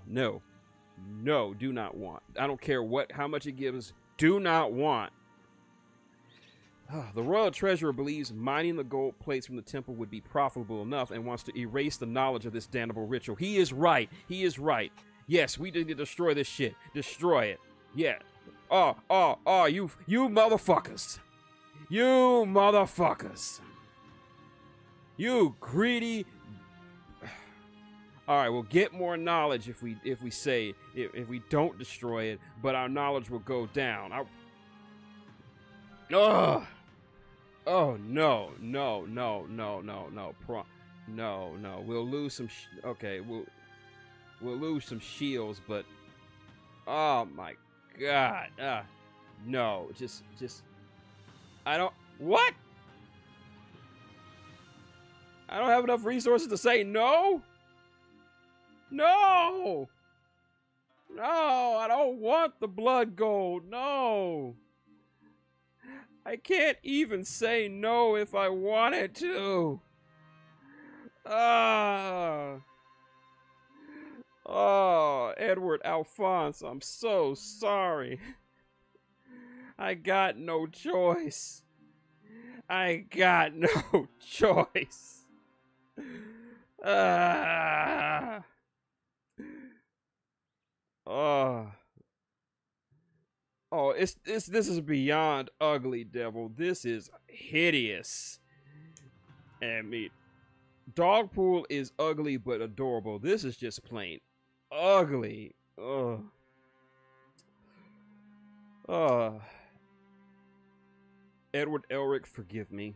No. No, do not want. I don't care how much it gives. Do not want. The royal treasurer believes mining the gold plates from the temple would be profitable enough and wants to erase the knowledge of this damnable ritual. He is right. He is right. Yes, we need to destroy this shit. Destroy it. Yeah. You motherfuckers. You motherfuckers. You greedy. All right, we'll get more knowledge if we don't destroy it, but our knowledge will go down. Oh no. We'll lose some. We'll lose some shields, but oh my god. No, just. I don't. What? I don't have enough resources to say no. No! No, I don't want the blood gold. No. I can't even say no if I wanted to. Oh, Edward Alphonse, I'm so sorry. I got no choice. I got no choice. This is beyond ugly, devil. This is hideous. I mean, Dogpool is ugly but adorable. This is just plain ugly. Edward Elric, forgive me.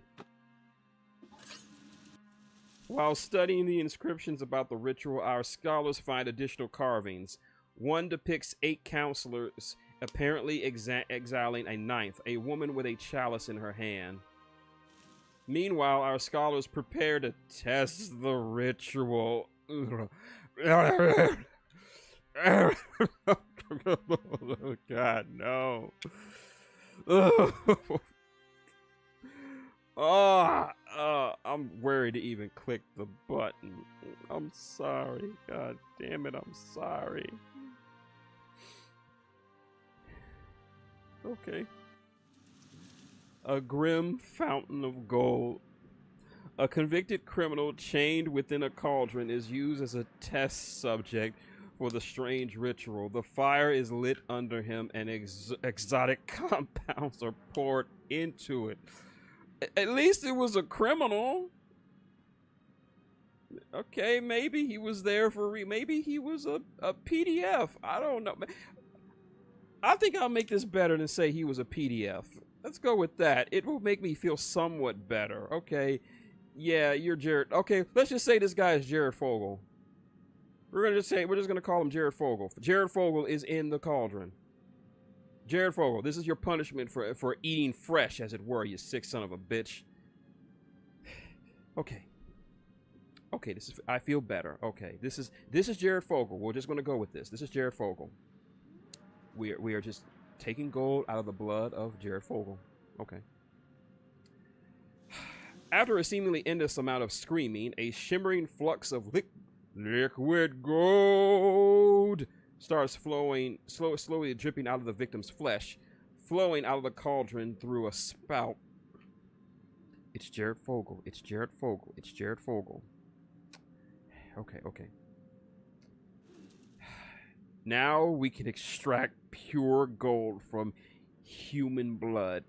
While studying the inscriptions about the ritual, our scholars find additional carvings. One depicts 8 counselors apparently exiling a ninth, a woman with a chalice in her hand. Meanwhile, our scholars prepare to test the ritual. Oh, God, no. I'm worried to even click the button. I'm sorry. God damn it, I'm sorry. Okay. A grim fountain of gold. A convicted criminal chained within a cauldron is used as a test subject for the strange ritual. The fire is lit under him and exotic compounds are poured into it. At least it was a criminal. Okay, maybe he was there for maybe he was a PDF. I don't know. I think I'll make this better than say he was a PDF. Let's go with that. It will make me feel somewhat better. Okay. Yeah, you're Jared. Okay, let's just say this guy is Jared Fogle. We're just gonna call him Jared Fogle. Jared Fogle is in the cauldron. Jared Fogle, this is your punishment for eating fresh, as it were, you sick son of a bitch. Okay. Okay, I feel better. Okay, this is Jared Fogle. We're just gonna go with this. This is Jared Fogle. We are just taking gold out of the blood of Jared Fogle. Okay. After a seemingly endless amount of screaming, a shimmering flux of liquid gold starts flowing, slowly dripping out of the victim's flesh, flowing out of the cauldron through a spout. It's Jared Fogle. It's Jared Fogle. It's Jared Fogle. Okay, okay. Now we can extract pure gold from human blood.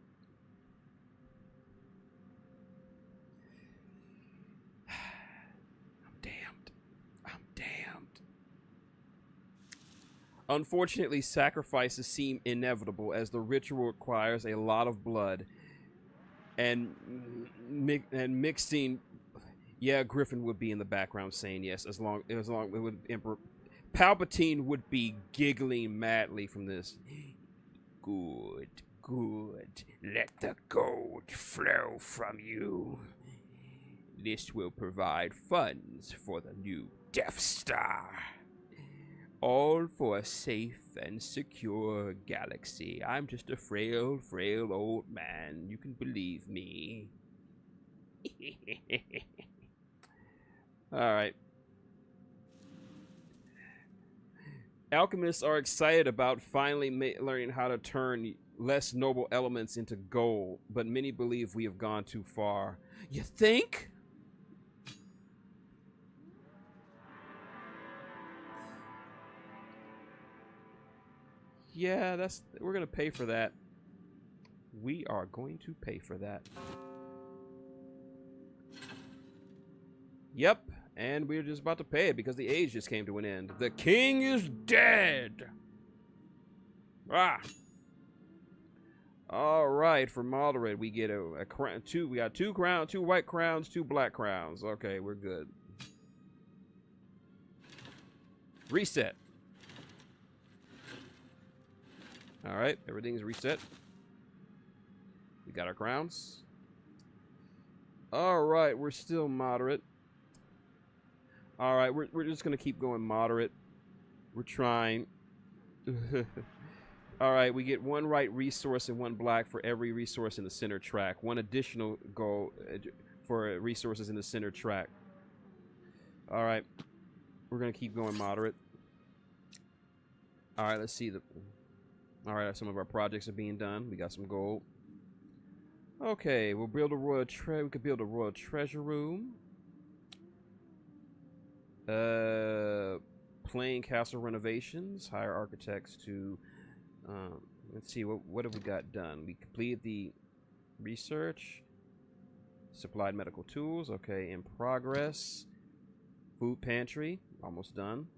I'm damned. I'm damned. Unfortunately, sacrifices seem inevitable as the ritual requires a lot of blood. And mixing... Yeah, Griffin would be in the background saying yes, as long it would Emperor Palpatine would be giggling madly from this. Good, good. Let the gold flow from you. This will provide funds for the new Death Star. All for a safe and secure galaxy. I'm just a frail old man. You can believe me. Alright. Alchemists are excited about finally learning how to turn less noble elements into gold, but many believe we have gone too far. You think? Yeah, we're gonna pay for that. We are going to pay for that. Yep, and we're just about to pay it because the age just came to an end. The king is dead. Ah. All right, for moderate, we get a crown. We got two white crowns, 2 black crowns. Okay, we're good. Reset. All right, everything's reset. We got our crowns. All right, we're still moderate. All right, we're just gonna keep going moderate. We're trying. All right, we get 1 right resource and 1 black for every resource in the center track. 1 additional gold for resources in the center track. All right, we're gonna keep going moderate. All right, let's see the. All right, some of our projects are being done. We got some gold. Okay, we'll build a royal we could build a royal treasure room. Playing castle renovations. Hire architects to. Let's see what have we got done. We completed the research. Supplied medical tools. Okay, in progress. Food pantry, almost done.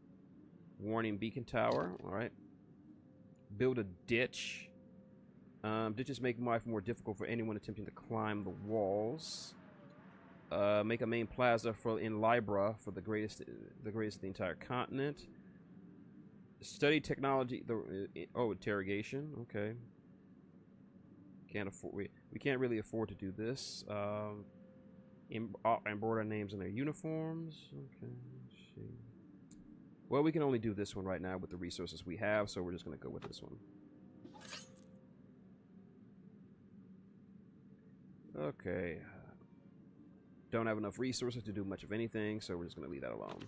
Warning beacon tower. All right. Build a ditch. Ditches make life more difficult for anyone attempting to climb the walls. Make a main plaza in Libra for the greatest of the entire continent. Study technology. Interrogation. Okay. Can't afford. We can't really afford to do this. Embroider names in their uniforms. Okay. Let's see. Well, we can only do this one right now with the resources we have, so we're just going to go with this one. Okay. Don't have enough resources to do much of anything, so we're just going to leave that alone.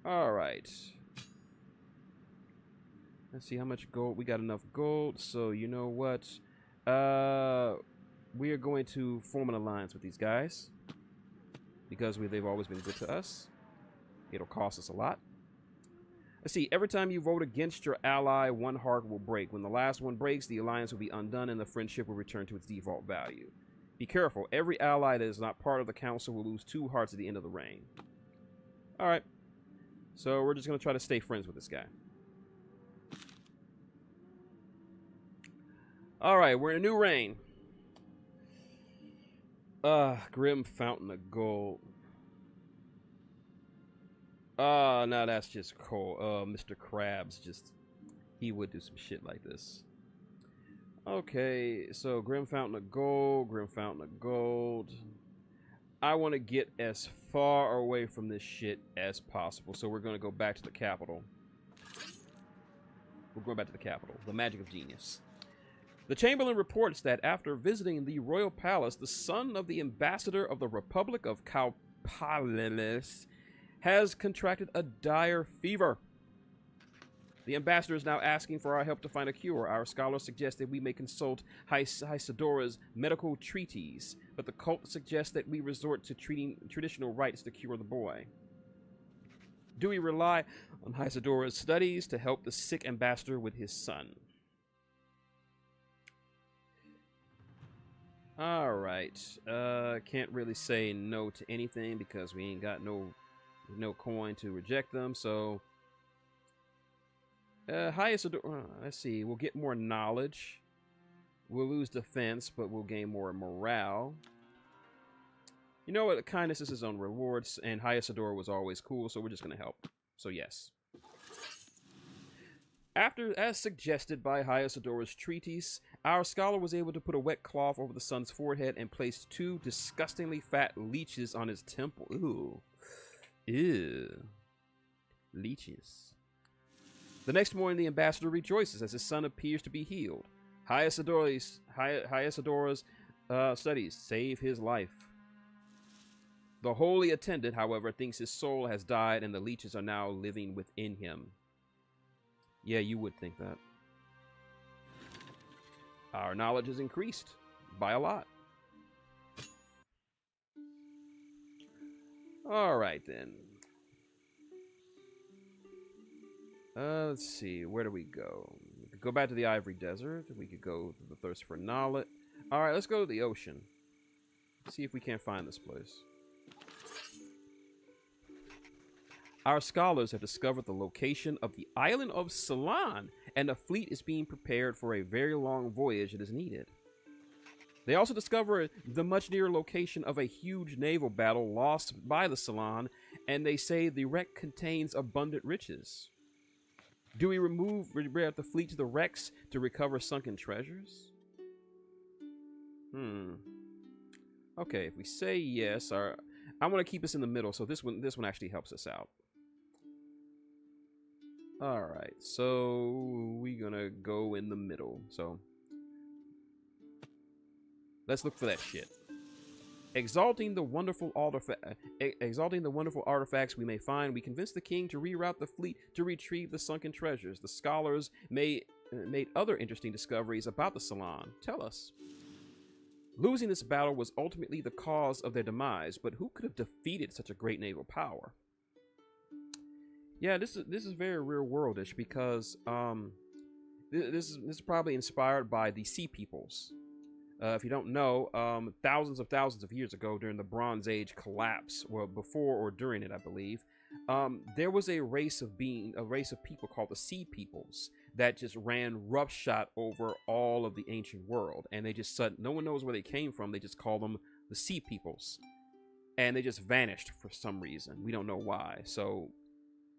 Alright. Let's see how much gold. We got enough gold, so you know what? We are going to form an alliance with these guys. Because they've always been good to us. It'll cost us a lot. Let's see. Every time you vote against your ally, 1 heart will break. When the last one breaks, the alliance will be undone and the friendship will return to its default value. Be careful. Every ally that is not part of the council will lose 2 hearts at the end of the reign. Alright. So we're just going to try to stay friends with this guy. All right, we're in a new reign. Grim Fountain of Gold. No, that's just cool. Mr. Krabs he would do some shit like this. Okay, so Grim Fountain of Gold, Grim Fountain of Gold. I want to get as far away from this shit as possible, so we're going to go back to the capital. We're going back to the capital. The magic of genius. The Chamberlain reports that after visiting the royal palace, the son of the ambassador of the Republic of Calpalis has contracted a dire fever. The ambassador is now asking for our help to find a cure. Our scholars suggest that we may consult Hysidora's medical treatise, but the cult suggests that we resort to traditional rites to cure the boy. Do we rely on Hysidora's studies to help the sick ambassador with his son? Alright. Can't really say no to anything because we ain't got no coin to reject them, so... Hysiodora, let's see, we'll get more knowledge. We'll lose defense, but we'll gain more morale. You know what? Kindness is his own rewards, and Hysiodora was always cool, so we're just going to help. So yes. After, as suggested by Hysidora's treatise, our scholar was able to put a wet cloth over the son's forehead and placed 2 disgustingly fat leeches on his temple. Ooh. Ew. Leeches. The next morning, the ambassador rejoices as his son appears to be healed. Hysidora's studies save his life. The holy attendant, however, thinks his soul has died and the leeches are now living within him. Yeah, you would think that. Our knowledge has increased by a lot. Alright then. Let's see, where do we go? We could go back to the Ivory Desert. We could go to the Thirst for Knowledge. Alright, let's go to the ocean. See if we can't find this place. Our scholars have discovered the location of the island of Ceylon, and a fleet is being prepared for a very long voyage that is needed. They also discover the much nearer location of a huge naval battle lost by the Ceylon, and they say the wreck contains abundant riches. Do we reroute the fleet to the wrecks to recover sunken treasures? Okay, if we say yes, I want to keep us in the middle, so this one actually helps us out. Alright, so we're gonna go in the middle. So let's look for that shit. Exalting the wonderful artifacts we may find, we convince the king to reroute the fleet to retrieve the sunken treasures. The scholars made other interesting discoveries about the Ceylon. Tell us. Losing this battle was ultimately the cause of their demise, but who could have defeated such a great naval power? Yeah, this is very real worldish because this is probably inspired by the Sea Peoples. If you don't know, thousands of years ago, during the Bronze Age collapse, well, before or during it, I believe, there was a race of people called the Sea Peoples that just ran roughshod over all of the ancient world, and they just said no one knows where they came from. They just call them the Sea Peoples, and they just vanished for some reason. We don't know why. So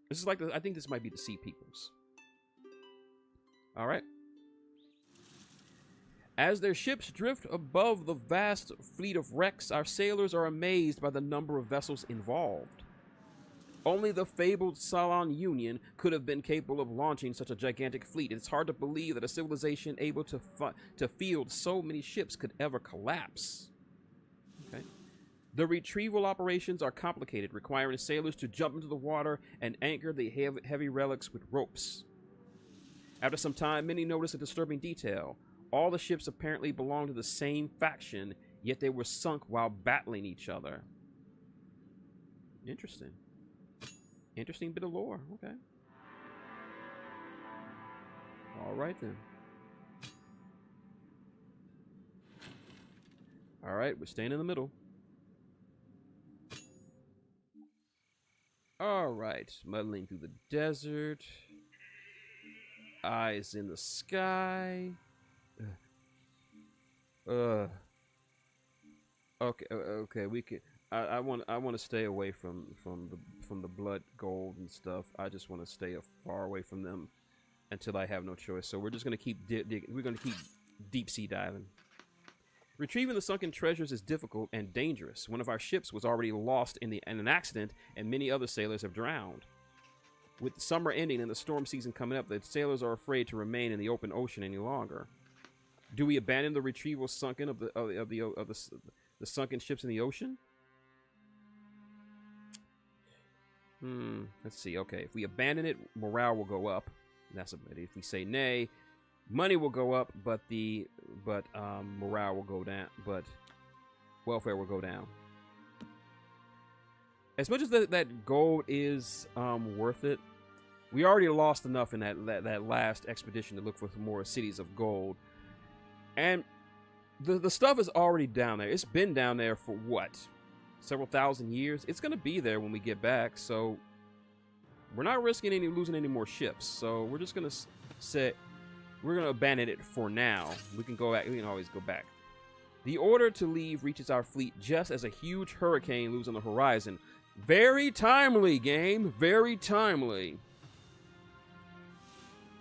this is like I think this might be the Sea Peoples. All right. As their ships drift above the vast fleet of wrecks, our sailors are amazed by the number of vessels involved. Only the fabled Ceylon Union could have been capable of launching such a gigantic fleet. It's hard to believe that a civilization able to field so many ships could ever collapse. Okay. The retrieval operations are complicated, requiring sailors to jump into the water and anchor the heavy relics with ropes. After some time, many notice a disturbing detail. All the ships apparently belong to the same faction, yet they were sunk while battling each other. Interesting. Interesting bit of lore. Okay. Alright then. Alright, we're staying in the middle. Alright, muddling through the desert. Eyes in the sky. Uh. Okay. Okay. We can. I want. I want to stay away from the blood gold and stuff. I just want to stay far away from them until I have no choice. So we're just gonna keep digging. We're gonna keep deep sea diving. Retrieving the sunken treasures is difficult and dangerous. One of our ships was already lost in an accident, and many other sailors have drowned. With the summer ending and the storm season coming up, the sailors are afraid to remain in the open ocean any longer. Do we abandon the retrieval sunken of the sunken ships in the ocean? Let's see. Okay, if we abandon it, morale will go up. That's a bit. If we say nay, money will go up, but morale will go down. But welfare will go down. As much as that gold is worth it, we already lost enough in that last expedition to look for more cities of gold, and the stuff is already down there. It's been down there for what, several thousand years. It's gonna be there when we get back, so we're not risking losing any more ships. So we're just gonna say we're gonna abandon it for now. We can go back. We can always go back. The order to leave reaches our fleet just as a huge hurricane looms on the horizon. Very timely, game. Very timely.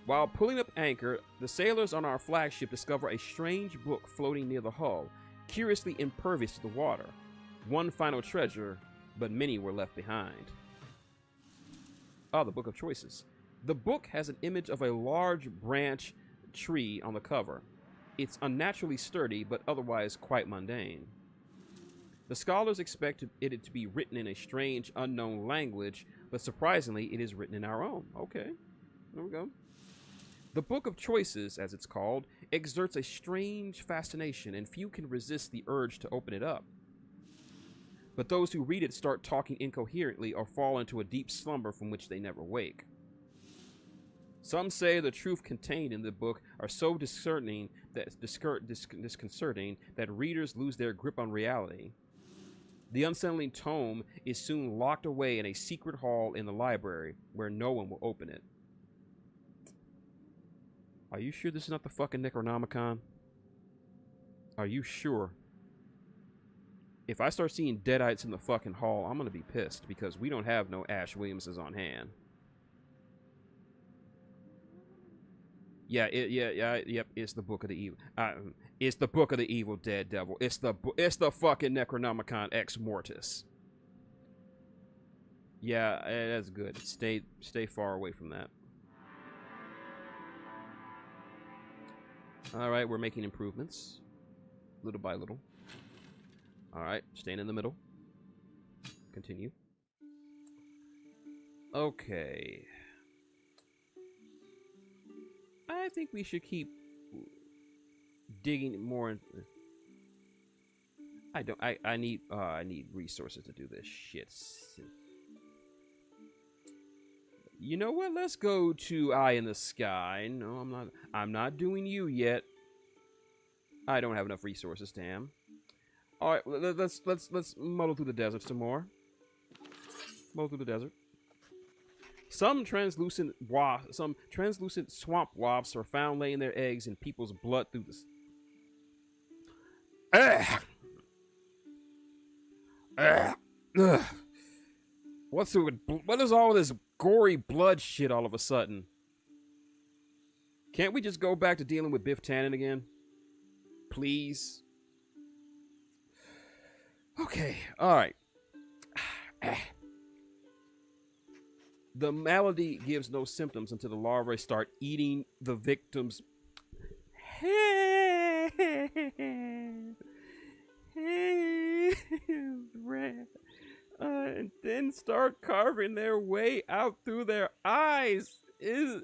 While pulling up anchor, the sailors on our flagship discover a strange book floating near the hull, curiously impervious to the water. One final treasure, but many were left behind. The Book of Choices. The book has an image of a large branch tree on the cover. It's unnaturally sturdy, but otherwise quite mundane. The scholars expect it to be written in a strange, unknown language, but surprisingly, it is written in our own. Okay, there we go. The Book of Choices, as it's called, exerts a strange fascination, and few can resist the urge to open it up. But those who read it start talking incoherently or fall into a deep slumber from which they never wake. Some say the truth contained in the book are so disconcerting that readers lose their grip on reality. The unsettling tome is soon locked away in a secret hall in the library where no one will open it. Are you sure this is not the fucking Necronomicon? Are you sure? If I start seeing deadites in the fucking hall, I'm gonna be pissed because we don't have no Ash Williamses on hand. Yeah, yep. It's the Book of the Evil. It's the Book of the Evil Dead Devil. It's the fucking Necronomicon Ex Mortis. Yeah, that's good. Stay far away from that. All right, we're making improvements, little by little. All right, staying in the middle. Continue. Okay. I think we should keep digging more. I need resources to do this shit. You know what? Let's go to Eye in the Sky. No, I'm not doing you yet. I don't have enough resources, damn. All right, let's muddle through the desert some more. Muddle through the desert. Some translucent swamp wasps are found laying their eggs in people's blood through this. What is all this gory blood shit all of a sudden? Can't we just go back to dealing with Biff Tannen again? Please? Okay, alright. The malady gives no symptoms until the larvae start eating the victim's and then start carving their way out through their eyes. Is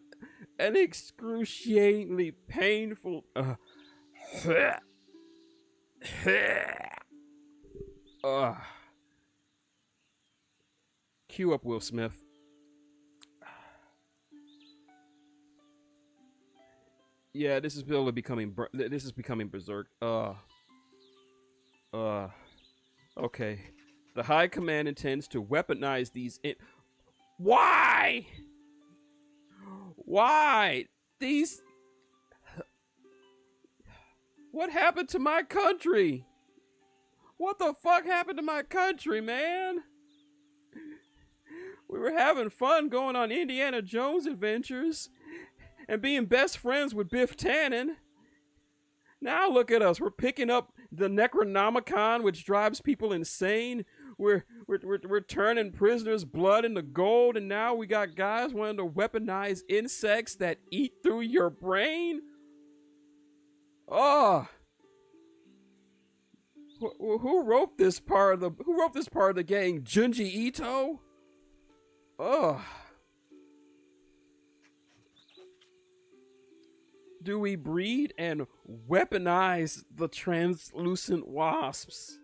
an excruciatingly painful. Cue up Will Smith. Yeah, this is really becoming. This is becoming berserk. Okay. The High Command intends to weaponize these. Why? Why? These. What happened to my country? What the fuck happened to my country, man? We were having fun going on Indiana Jones adventures and being best friends with Biff Tannen. Now look at us. We're picking up the Necronomicon, which drives people insane. We're turning prisoners' blood into gold, and now we got guys wanting to weaponize insects that eat through your brain. Oh, who wrote this part of the gang? Junji Ito. Oh. Do we breed and weaponize the translucent wasps?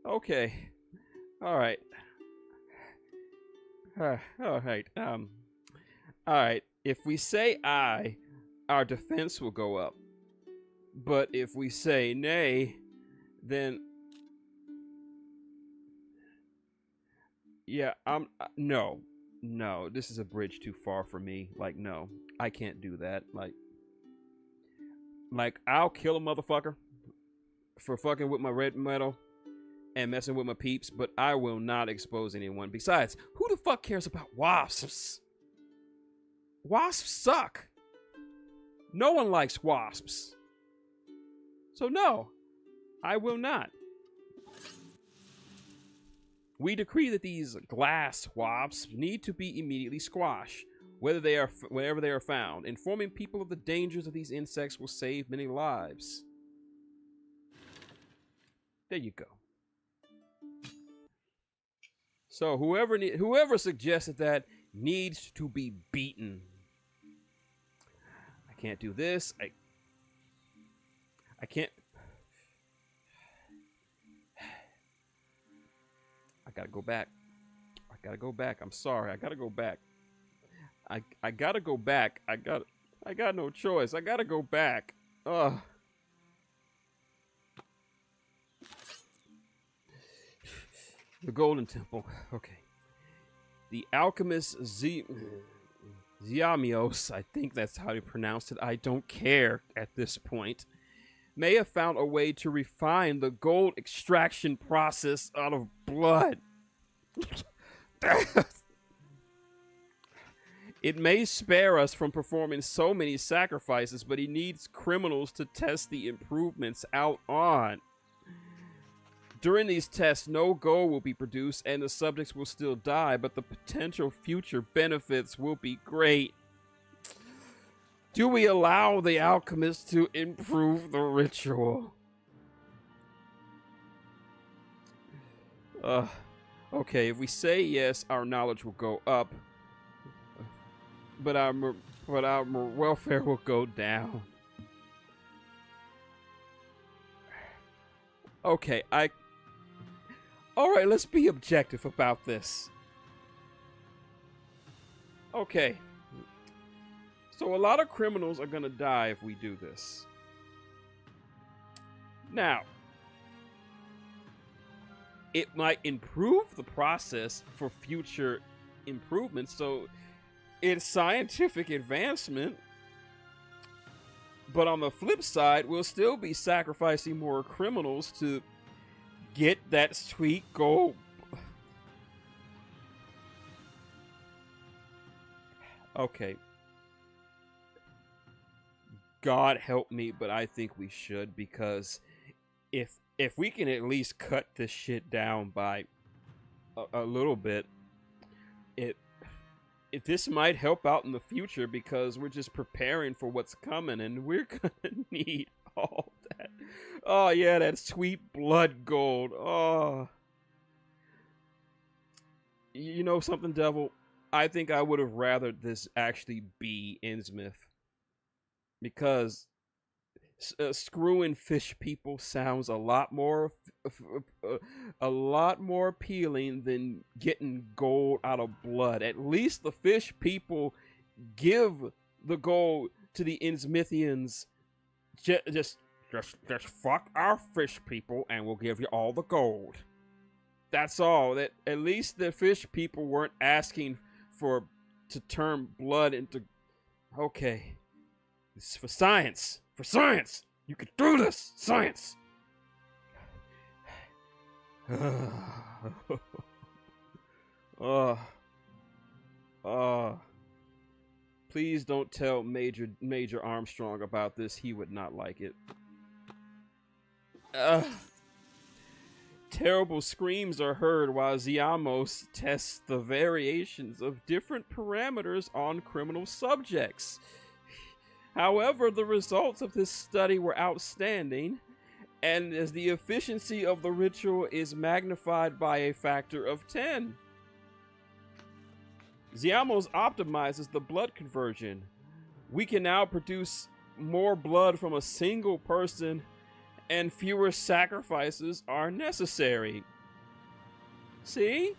Okay. All right. All right. All right. If we say I, our defense will go up. But if we say nay, then yeah, no. No, this is a bridge too far for me. Like, no, I can't do that. Like I'll kill a motherfucker for fucking with my red metal and messing with my peeps, but I will not expose anyone. Besides, who the fuck cares about wasps? Wasps suck. No one likes wasps. So no, I will not. We decree that these glass wasps need to be immediately squashed, wherever they are found. Informing people of the dangers of these insects will save many lives. There you go. So whoever suggested that needs to be beaten. I can't do this. I can't. I gotta go back. I gotta go back. I'm sorry. I gotta go back. I gotta go back. I got no choice. I gotta go back. Ugh. The Golden Temple. Okay. The alchemist Ziamios, I think that's how you pronounce it. I don't care at this point. May have found a way to refine the gold extraction process out of blood. It may spare us from performing so many sacrifices, but he needs criminals to test the improvements out on. During these tests, no gold will be produced and the subjects will still die, but the potential future benefits will be great. Do we allow the alchemist to improve the ritual? Okay, if we say yes, our knowledge will go up, but our welfare will go down. Okay, alright, let's be objective about this. Okay. So a lot of criminals are gonna die if we do this. Now, it might improve the process for future improvements, so it's scientific advancement. But on the flip side, we'll still be sacrificing more criminals to get that sweet gold. Okay. God help me, but I think we should, because if we can at least cut this shit down by a little bit, this might help out in the future, because we're just preparing for what's coming, and we're gonna need all that. Oh yeah, that sweet blood gold. Oh, you know something, Devil? I think I would have rather this actually be Innsmouth. Because screwing fish people sounds a lot more appealing than getting gold out of blood. At least the fish people give the gold to the Innsmouthians. Just fuck our fish people and we'll give you all the gold. That's all. That at least the fish people weren't asking to turn blood into. Okay. This is for science. For science. You can do this. Science. Please don't tell Major Armstrong about this. He would not like it. Terrible screams are heard while Ziamos tests the variations of different parameters on criminal subjects. However, the results of this study were outstanding, and as the efficiency of the ritual is magnified by a factor of 10. Ziamos optimizes the blood conversion. We can now produce more blood from a single person, and fewer sacrifices are necessary. See?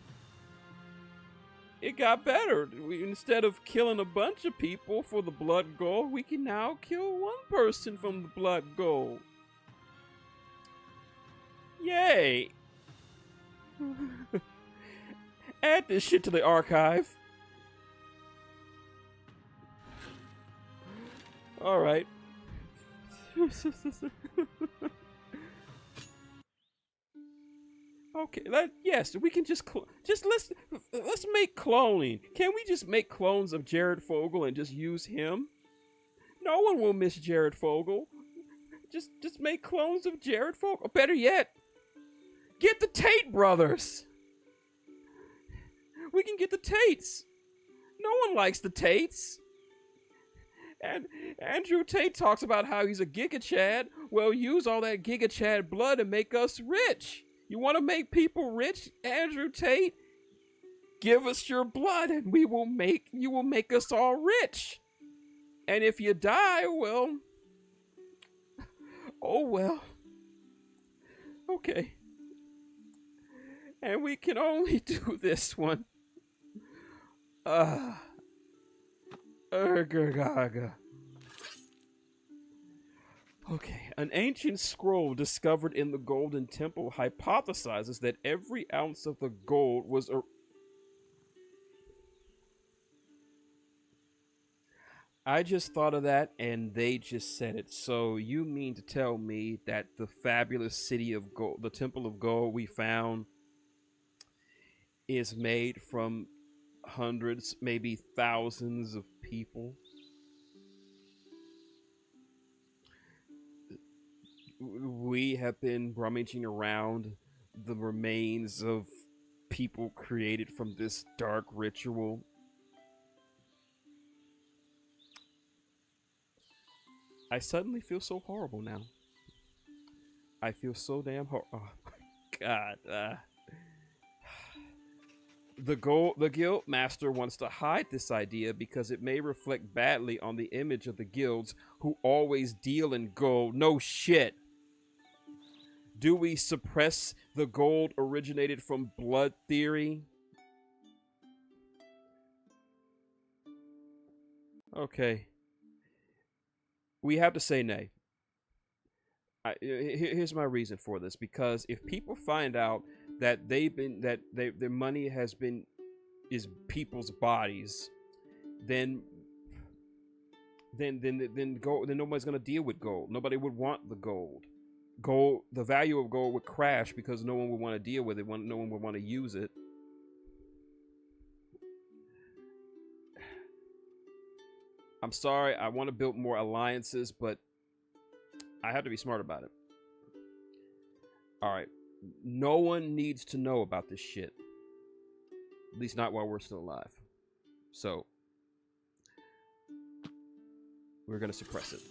It got better. Instead of killing a bunch of people for the blood goal, we can now kill one person from the blood goal. Yay! Add this shit to the archive. Alright. Okay, yes, we can just let's make cloning. Can we just make clones of Jared Fogle and just use him? No one will miss Jared Fogle. Just make clones of Jared Fogle. Or better yet, get the Tate brothers. We can get the Tates. No one likes the Tates. And Andrew Tate talks about how he's a Giga Chad. Well, use all that Giga Chad blood and make us rich. You want to make people rich, Andrew Tate? Give us your blood and you will make us all rich. And if you die, well, oh well. Okay. And we can only do this one. Okay, an ancient scroll discovered in the Golden Temple hypothesizes that every ounce of the gold was I just thought of that and they just said it. So you mean to tell me that the fabulous city of gold, the Temple of Gold we found, is made from hundreds, maybe thousands of people? We have been rummaging around the remains of people created from this dark ritual. I suddenly feel so horrible now. I feel so damn horrible. Oh my god. The guild master wants to hide this idea because it may reflect badly on the image of the guilds who always deal in gold. No shit. Do we suppress the gold originated from blood theory? Okay. We have to say nay. Here's my reason for this. Because if people find out that their money is people's bodies, then nobody's gonna deal with gold. Nobody would want the gold. The value of gold would crash because no one would want to deal with it. No one would want to use it. I'm sorry, I want to build more alliances, but I have to be smart about it. Alright. No one needs to know about this shit. At least not while we're still alive. So, we're going to suppress it.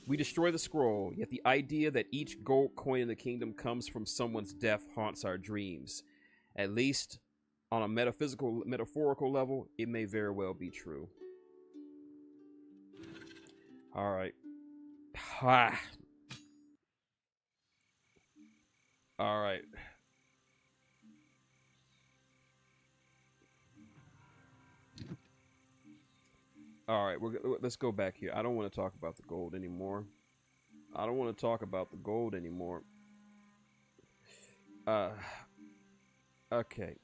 We destroy the scroll, yet the idea that each gold coin in the kingdom comes from someone's death haunts our dreams. At least, on a metaphorical level, it may very well be true. Alright. Ha! Alright. Alright, let's go back here. I don't want to talk about the gold anymore. Okay.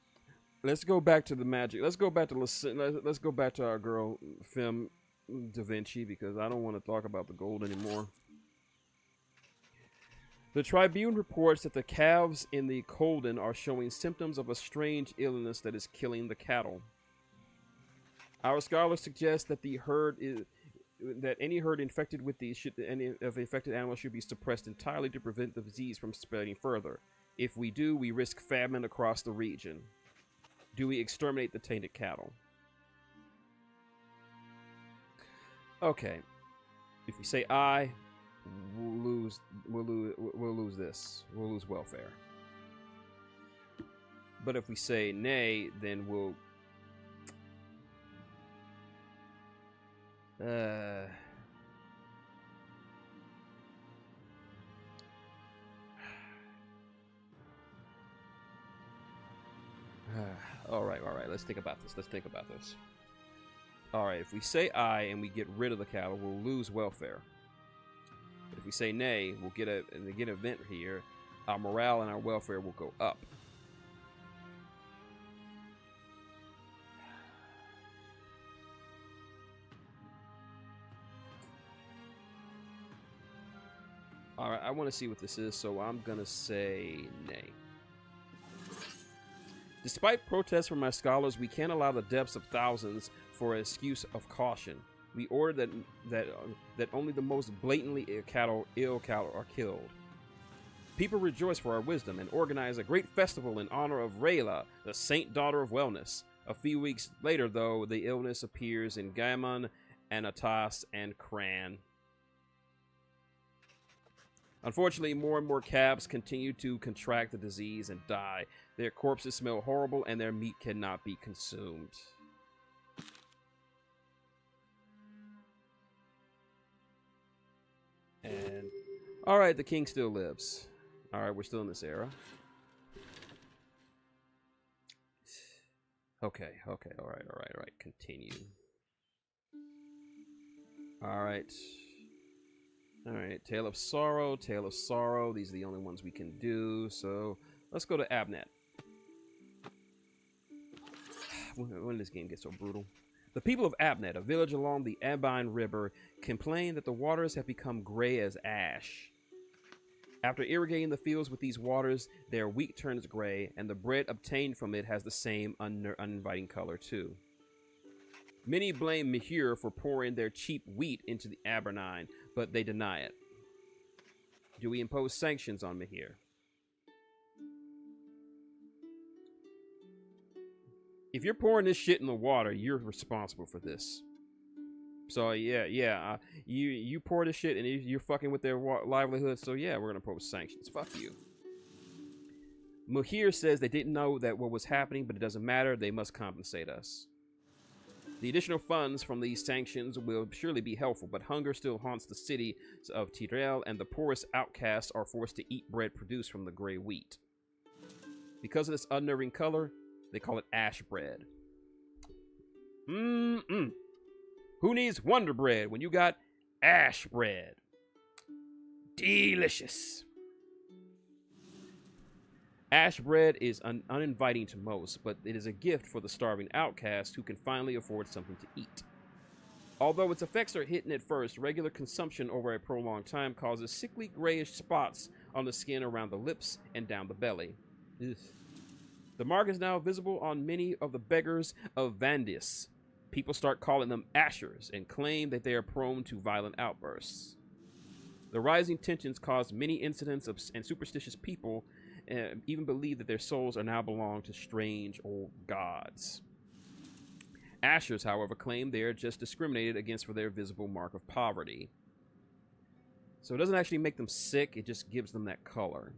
Let's go back to the magic. Let's go back to our girl, Fem. Da Vinci because I don't want to talk about the gold anymore. The Tribune reports that the calves in the Colden are showing symptoms of a strange illness that is killing the cattle. Our scholars suggest that the herd is that any herd infected with these any of the infected animals should be suppressed entirely to prevent the disease from spreading further. If we do, we risk famine across the region. Do we exterminate the tainted cattle? Okay. If we say aye, we'll lose this. We'll lose welfare. But if we say nay, then we'll all right. Let's think about this. All right, if we say aye and we get rid of the cattle, we'll lose welfare. But if we say nay, we'll get an event here. Our morale and our welfare will go up. All right, I want to see what this is, so I'm gonna say nay. Despite protests from my scholars, we can't allow the deaths of thousands for an excuse of caution. We order that only the most blatantly ill cattle are killed. People rejoice for our wisdom and organize a great festival in honor of Rayla, the saint daughter of wellness. A few weeks later, though, the illness appears in Gaimon, Anatas, and Kran. Unfortunately, more and more calves continue to contract the disease and die. Their corpses smell horrible, and their meat cannot be consumed. And, alright, the king still lives. Alright, we're still in this era. Okay, alright, continue. Alright. Alright, Tale of Sorrow. These are the only ones we can do, so let's go to Abnet. When this game gets so brutal. The people of Abnet, a village along the Abine River, complain that the waters have become gray as ash. After irrigating the fields with these waters, their wheat turns gray, and the bread obtained from it has the same uninviting color too. Many blame Mihir for pouring their cheap wheat into the Abernine, but they deny it. Do we impose sanctions on Mihir? If you're pouring this shit in the water, you're responsible for this. So you pour this shit and you're fucking with their livelihood. So yeah, we're gonna impose sanctions. Fuck you. Mihir says they didn't know that what was happening, but it doesn't matter. They must compensate us. The additional funds from these sanctions will surely be helpful, but hunger still haunts the city of Tirel, and the poorest outcasts are forced to eat bread produced from the gray wheat. Because of this unnerving color, they call it ash bread. Who needs Wonder Bread when you got ash bread? Delicious. Ash bread is uninviting to most, but it is a gift for the starving outcast who can finally afford something to eat. Although its effects are hidden at first, regular consumption over a prolonged time causes sickly grayish spots on the skin around the lips and down the belly. Ugh. The mark is now visible on many of the beggars of Vandis. People start calling them ashers and claim that they are prone to violent outbursts. The rising tensions cause many incidents and superstitious people even believe that their souls are now belong to strange old gods. Ashers, however, claim they are just discriminated against for their visible mark of poverty. So it doesn't actually make them sick, it just gives them that color.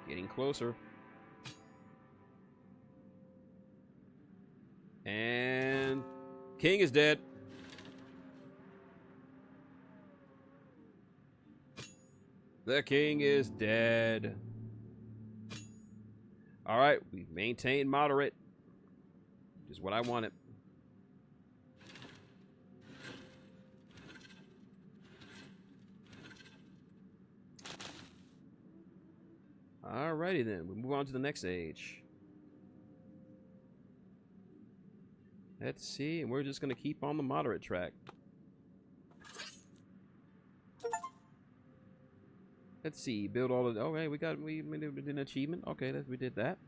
Getting closer. And king is dead. The king is dead. All right, we've maintained moderate, which is what I wanted. Alrighty then, we move on to the next age. Let's see, and we're just gonna keep on the moderate track. Let's see, build all of. Okay, we did an achievement. Okay, we did that.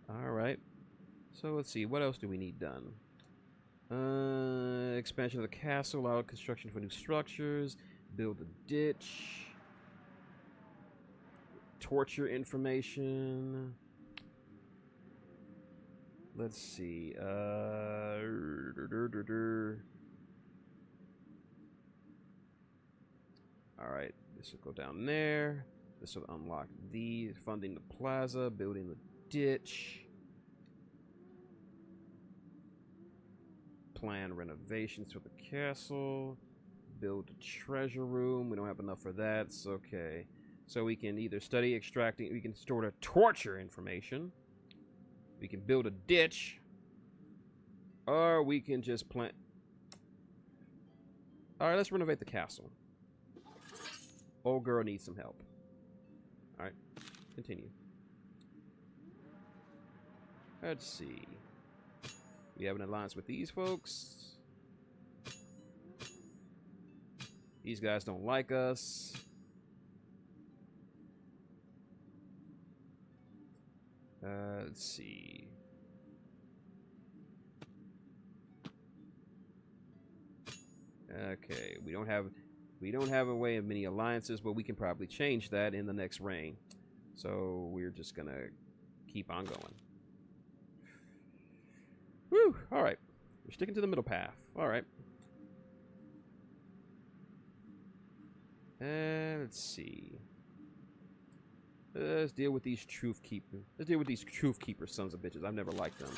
All right. So let's see, what else do we need done? Expansion of the castle, allow construction for new structures, build a ditch, torture information. Let's see. Alright, this will go down there. This will unlock the funding the plaza, building the ditch. Plan renovations for the castle. Build a treasure room. We don't have enough for that. It's okay. So we can either study extracting, we can store the torture information. We can build a ditch. Or we can just plant. Alright, let's renovate the castle. Old girl needs some help. Alright, continue. Let's see. We have an alliance with these folks. These guys don't like us. Let's see. Okay, we don't have a way of many alliances, but we can probably change that in the next reign. So we're just gonna keep on going. Whew, alright. We're sticking to the middle path. Alright. Let's see. Let's deal with these truth keepers. Let's deal with these truth keeper sons of bitches. I've never liked them.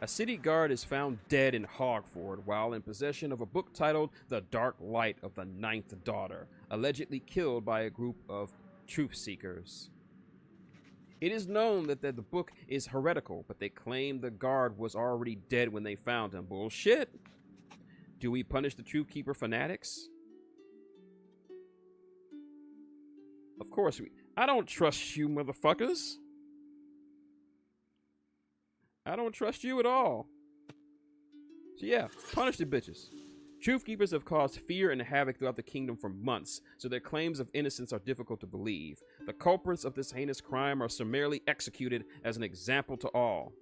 A city guard is found dead in Hogford while in possession of a book titled The Dark Light of the Ninth Daughter, allegedly killed by a group of truth seekers. It is known that the book is heretical, but they claim the guard was already dead when they found him. Bullshit! Do we punish the truth keeper fanatics? Of course we... I don't trust you, motherfuckers. I don't trust you at all. So yeah, punish the bitches. Truth keepers have caused fear and havoc throughout the kingdom for months, so their claims of innocence are difficult to believe. The culprits of this heinous crime are summarily executed as an example to all.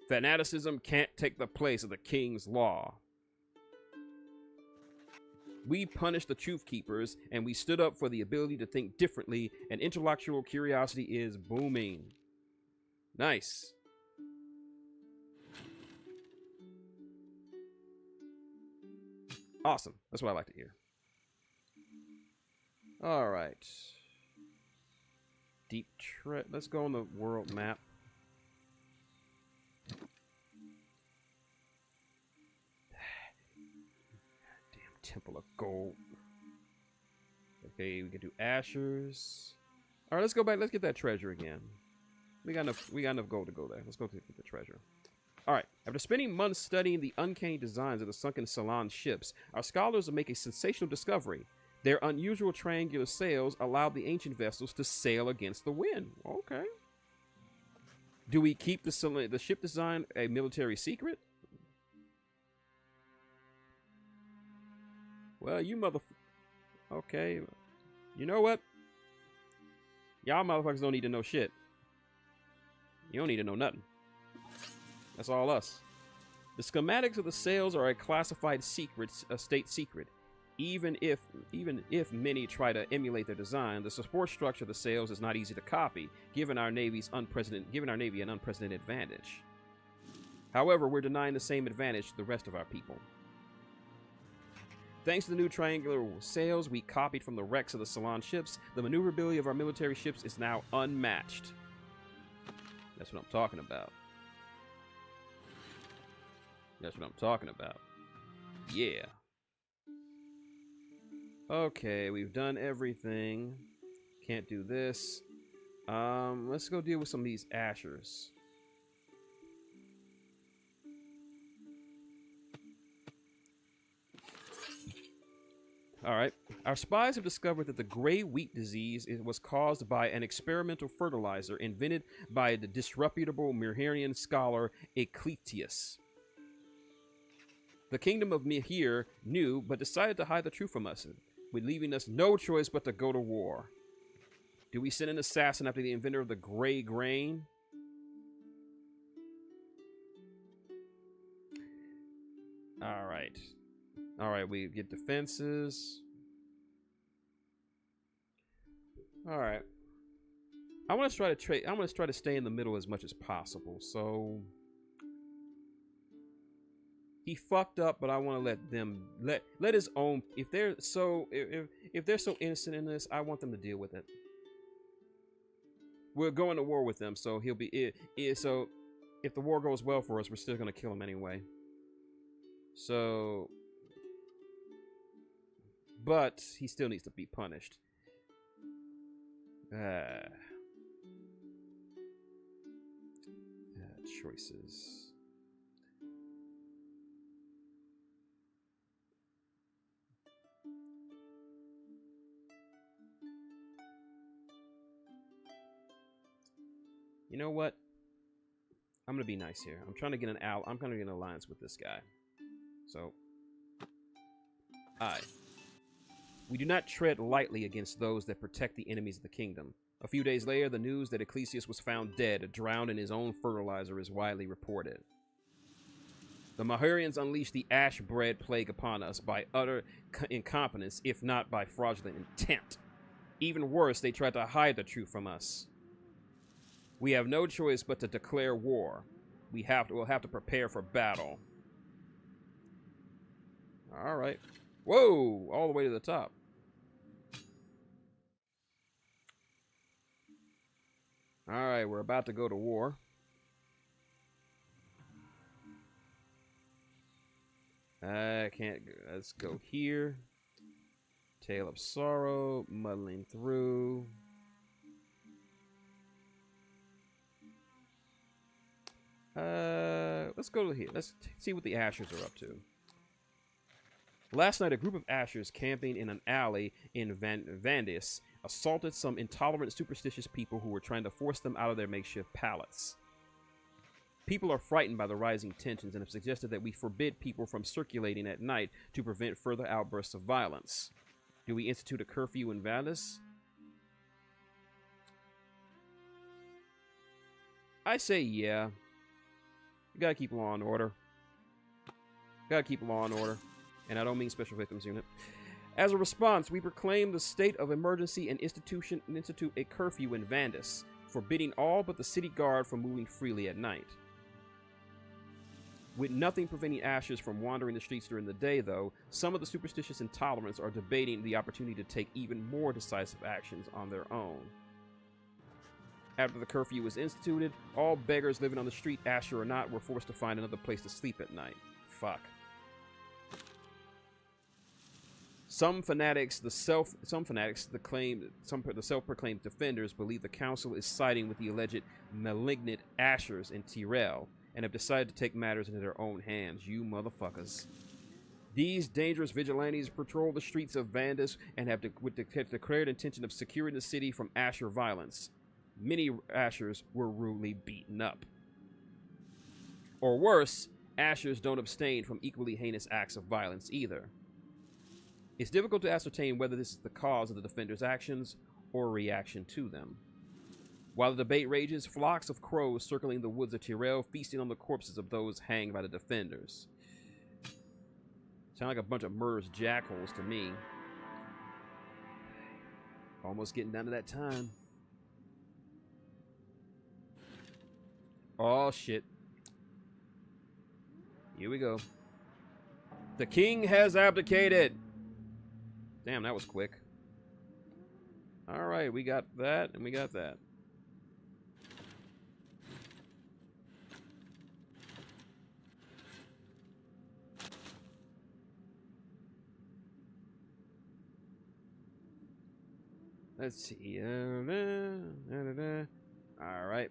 Fanaticism can't take the place of the king's law. We punished the truth keepers, and we stood up for the ability to think differently, and intellectual curiosity is booming. Nice. Awesome. That's what I like to hear. All right. Deep tread. Let's go on the world map. Damn Temple of Gold. Okay, we can do Ashers. All right, let's go back. Let's get that treasure again. We got enough gold to go there. Let's go get the treasure. All right. After spending months studying the uncanny designs of the sunken Salon ships, our scholars make a sensational discovery. Their unusual triangular sails allowed the ancient vessels to sail against the wind. Okay. Do we keep the ship design a military secret? Well, you Okay. You know what? Y'all motherfuckers don't need to know shit. You don't need to know nothing. That's all us. The schematics of the sails are a classified secret, a state secret. Even if many try to emulate their design, the support structure of the sails is not easy to copy, giving our Navy an unprecedented advantage. However, we're denying the same advantage to the rest of our people. Thanks to the new triangular sails we copied from the wrecks of the Salon ships, the maneuverability of our military ships is now unmatched. That's what I'm talking about. That's what I'm talking about. Yeah. Okay, we've done everything. Can't do this. Let's go deal with some of these Ashers. All right. Our spies have discovered that the gray wheat disease was caused by an experimental fertilizer invented by the disreputable Mirharian scholar Ecletius. The kingdom of Mihir knew, but decided to hide the truth from us, with leaving us no choice but to go to war. Do we send an assassin after the inventor of the gray grain? All right. All right, we get defenses. All right. I want to try to trade. I want to try to stay in the middle as much as possible. So he fucked up, but I want to let them let his own. If they're so if they're so innocent in this, I want them to deal with it. We're going to war with them, so he'll be so. If the war goes well for us, we're still gonna kill him anyway. So, but he still needs to be punished. Choices. You know what? I'm gonna be nice here. I'm trying to get I'm trying to get an alliance with this guy. So, we do not tread lightly against those that protect the enemies of the kingdom. A few days later, the news that Ecclesius was found dead, drowned in his own fertilizer, is widely reported. The Maharians unleashed the ash-bread plague upon us by utter incompetence, if not by fraudulent intent. Even worse, they tried to hide the truth from us. We have no choice but to declare war. We'll have to prepare for battle. All right. Whoa! All the way to the top. All right, we're about to go to war. I can't go. Let's go here. Tale of Sorrow, muddling through. Let's go to here. Let's see what the Ashers are up to. Last night, a group of Ashers camping in an alley in Vandis assaulted some intolerant, superstitious people who were trying to force them out of their makeshift palace. People are frightened by the rising tensions and have suggested that we forbid people from circulating at night to prevent further outbursts of violence. Do we institute a curfew in Vandis? I say yeah. You gotta keep law and order. Gotta keep law and order. And I don't mean Special Victims Unit. As a response, we proclaim the state of emergency and institute a curfew in Vandis, forbidding all but the city guard from moving freely at night. With nothing preventing Ashers from wandering the streets during the day, though, some of the superstitious intolerants are debating the opportunity to take even more decisive actions on their own. After the curfew was instituted, all beggars living on the street, Asher or not, were forced to find another place to sleep at night. Fuck. Some fanatics, the self-proclaimed defenders, believe the council is siding with the alleged malignant Ashers in Tyrell, and have decided to take matters into their own hands. You motherfuckers. These dangerous vigilantes patrol the streets of Vandis and have with the declared intention of securing the city from Asher violence. Many Ashers were rudely beaten up. Or worse, Ashers don't abstain from equally heinous acts of violence either. It's difficult to ascertain whether this is the cause of the defenders' actions or a reaction to them. While the debate rages, flocks of crows circling the woods of Tyrell, feasting on the corpses of those hanged by the defenders. Sound like a bunch of murderous jackals to me. Almost getting down to that time. Oh, shit. Here we go. The king has abdicated! Damn, that was quick. Alright, we got that, and we got that. Let's see. Alright.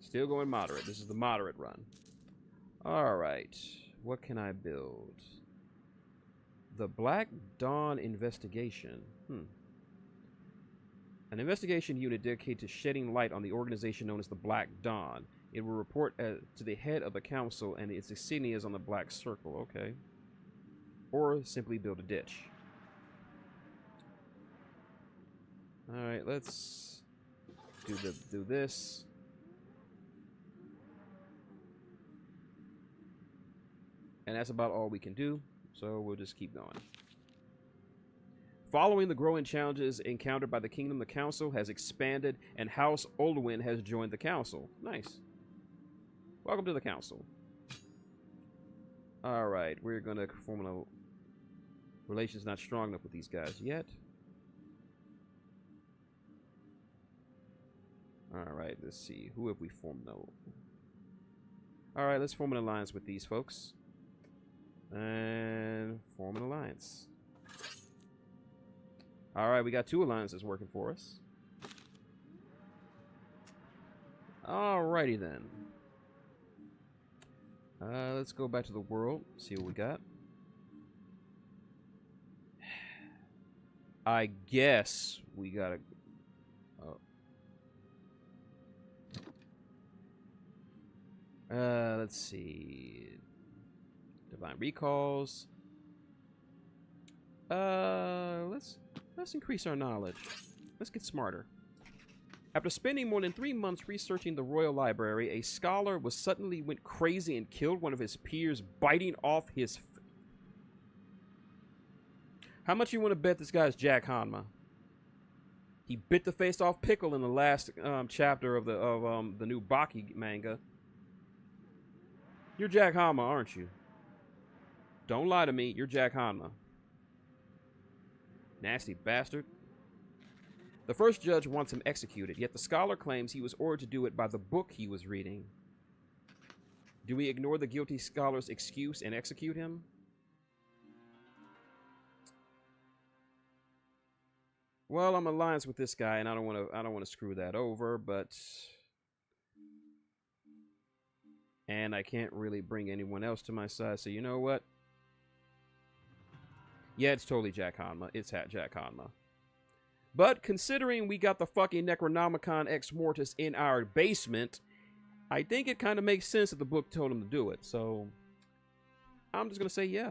Still going moderate. This is the moderate run. Alright. What can I build? The Black Dawn investigation. An investigation unit dedicated to shedding light on the organization known as the Black Dawn. It will report to the head of the council, and its insignia is on the black circle. Okay. Or simply build a ditch. Alright, let's do this. And that's about all we can do, so we'll just keep going. Following the growing challenges encountered by the kingdom, the council has expanded, and House Olwyn has joined the council. Nice. Welcome to the council. Alright, we're going to form a... Relations not strong enough with these guys yet. Alright, let's see. Who have we formed? No. Alright, let's form an alliance with these folks. And form an alliance. Alright, we got 2 alliances working for us. Alrighty then. Let's go back to the world, see what we got. I guess we gotta... let's see. Divine recalls. Let's increase our knowledge. Let's get smarter. After spending more than 3 months researching the Royal Library, a scholar suddenly went crazy and killed one of his peers, biting off his... How much you want to bet this guy's Jack Hanma? He bit the face off Pickle in the last chapter of the new Baki manga. You're Jack Hanma, aren't you? Don't lie to me. You're Jack Hanma. Nasty bastard. The first judge wants him executed, yet the scholar claims he was ordered to do it by the book he was reading. Do we ignore the guilty scholar's excuse and execute him? Well, I'm alliance with this guy, and I don't want to screw that over, but... And I can't really bring anyone else to my side, so you know what? Yeah, it's totally Jack Hanma. It's Jack Hanma. But considering we got the fucking Necronomicon Ex Mortis in our basement, I think it kind of makes sense that the book told him to do it. So I'm just gonna say, yeah,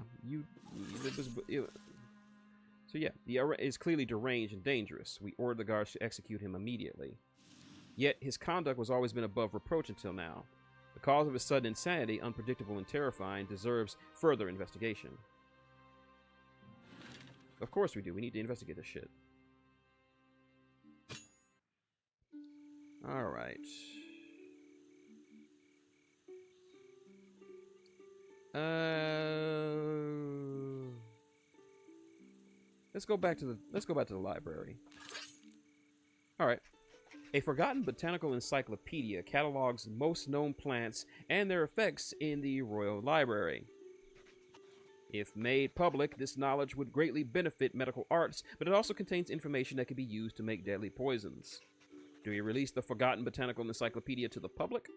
so yeah, the error is clearly deranged and dangerous. We ordered the guards to execute him immediately. Yet his conduct was always been above reproach until now. The cause of his sudden insanity, unpredictable and terrifying, deserves further investigation. Of course we do. We need to investigate this shit. Alright. Let's go back to the library. Alright. A forgotten botanical encyclopedia catalogs most known plants and their effects in the Royal Library. If made public, this knowledge would greatly benefit medical arts, but it also contains information that can be used to make deadly poisons. Do we release the forgotten botanical encyclopedia to the public?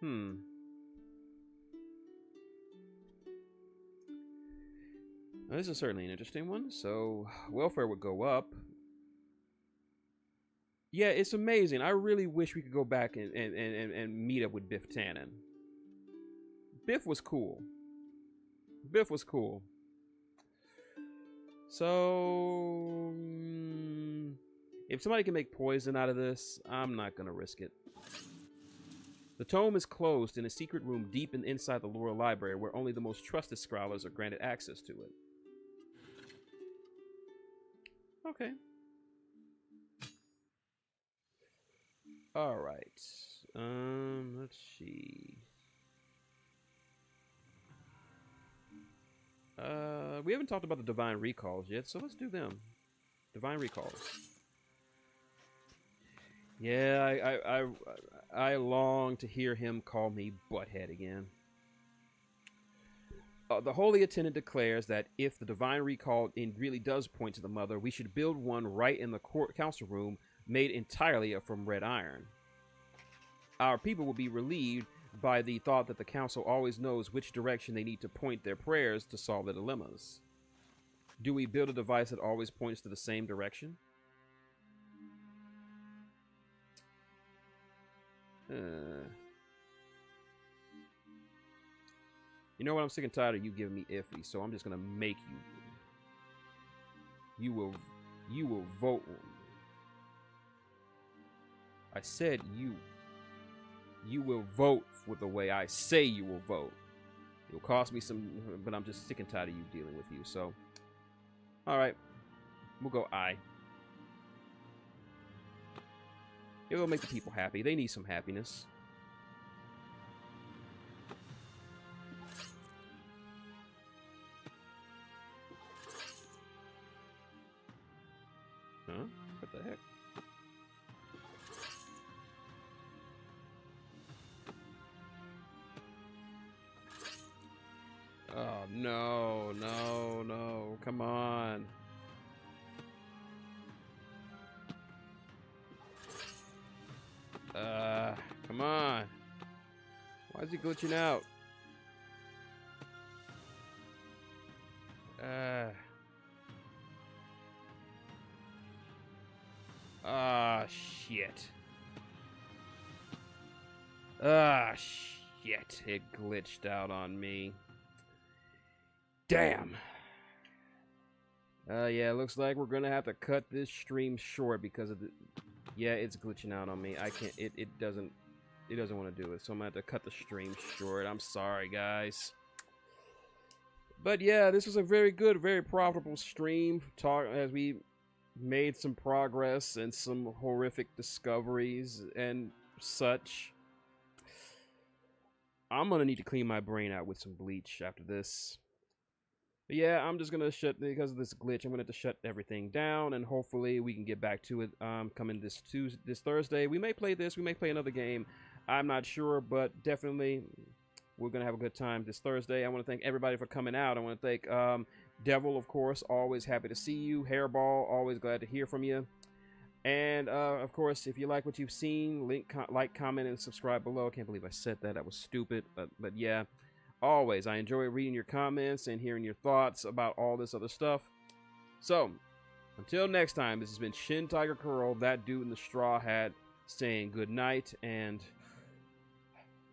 Now, this is certainly an interesting one. So, welfare would go up. Yeah, it's amazing. I really wish we could go back and meet up with Biff Tannen. Biff was cool. Biff was cool. So, if somebody can make poison out of this, I'm not going to risk it. The tome is closed in a secret room deep inside the Royal Library where only the most trusted scholars are granted access to it. Okay. Alright. Let's see. We haven't talked about the Divine Recalls yet, so let's do them. Divine Recalls. Yeah, I long to hear him call me Butthead again. The Holy Attendant declares that if the Divine Recall really does point to the Mother, we should build one right in the council room made entirely from red iron. Our people will be relieved by the thought that the council always knows which direction they need to point their prayers to solve their dilemmas. Do we build a device that always points to the same direction? You know what? I'm sick and tired of you giving me iffy, so I'm just gonna make you. You will vote. I said you. You will vote with the way I say you will vote. It'll cost me some, but I'm just sick and tired of you dealing with you. So, all right, we'll go I. It'll make the people happy. They need some happiness. Huh? What the heck? Oh, no, no, no. Come on. Come on. Why is he glitching out? Shit. Shit. It glitched out on me. Damn. Yeah, looks like we're gonna have to cut this stream short because of the... Yeah, it's glitching out on me. I can't... It doesn't want to do it, so I'm gonna have to cut the stream short. I'm sorry, guys. But yeah, this was a very good, very profitable stream. As we made some progress and some horrific discoveries and such. I'm gonna need to clean my brain out with some bleach after this. But yeah, I'm just gonna shut, because of this glitch, I'm gonna have to shut everything down, and hopefully we can get back to it coming this Thursday. We may play this, we may play another game. I'm not sure, but definitely we're gonna have a good time this Thursday. I want to thank everybody for coming out. I want to thank Devil, of course, always happy to see you. Hairball, always glad to hear from you. And of course, if you like what you've seen, like, comment, and subscribe below. I can't believe I said that. That was stupid, but yeah. Always, I enjoy reading your comments and hearing your thoughts about all this other stuff. So, until next time, this has been Shintigercurl, that dude in the straw hat, saying good night and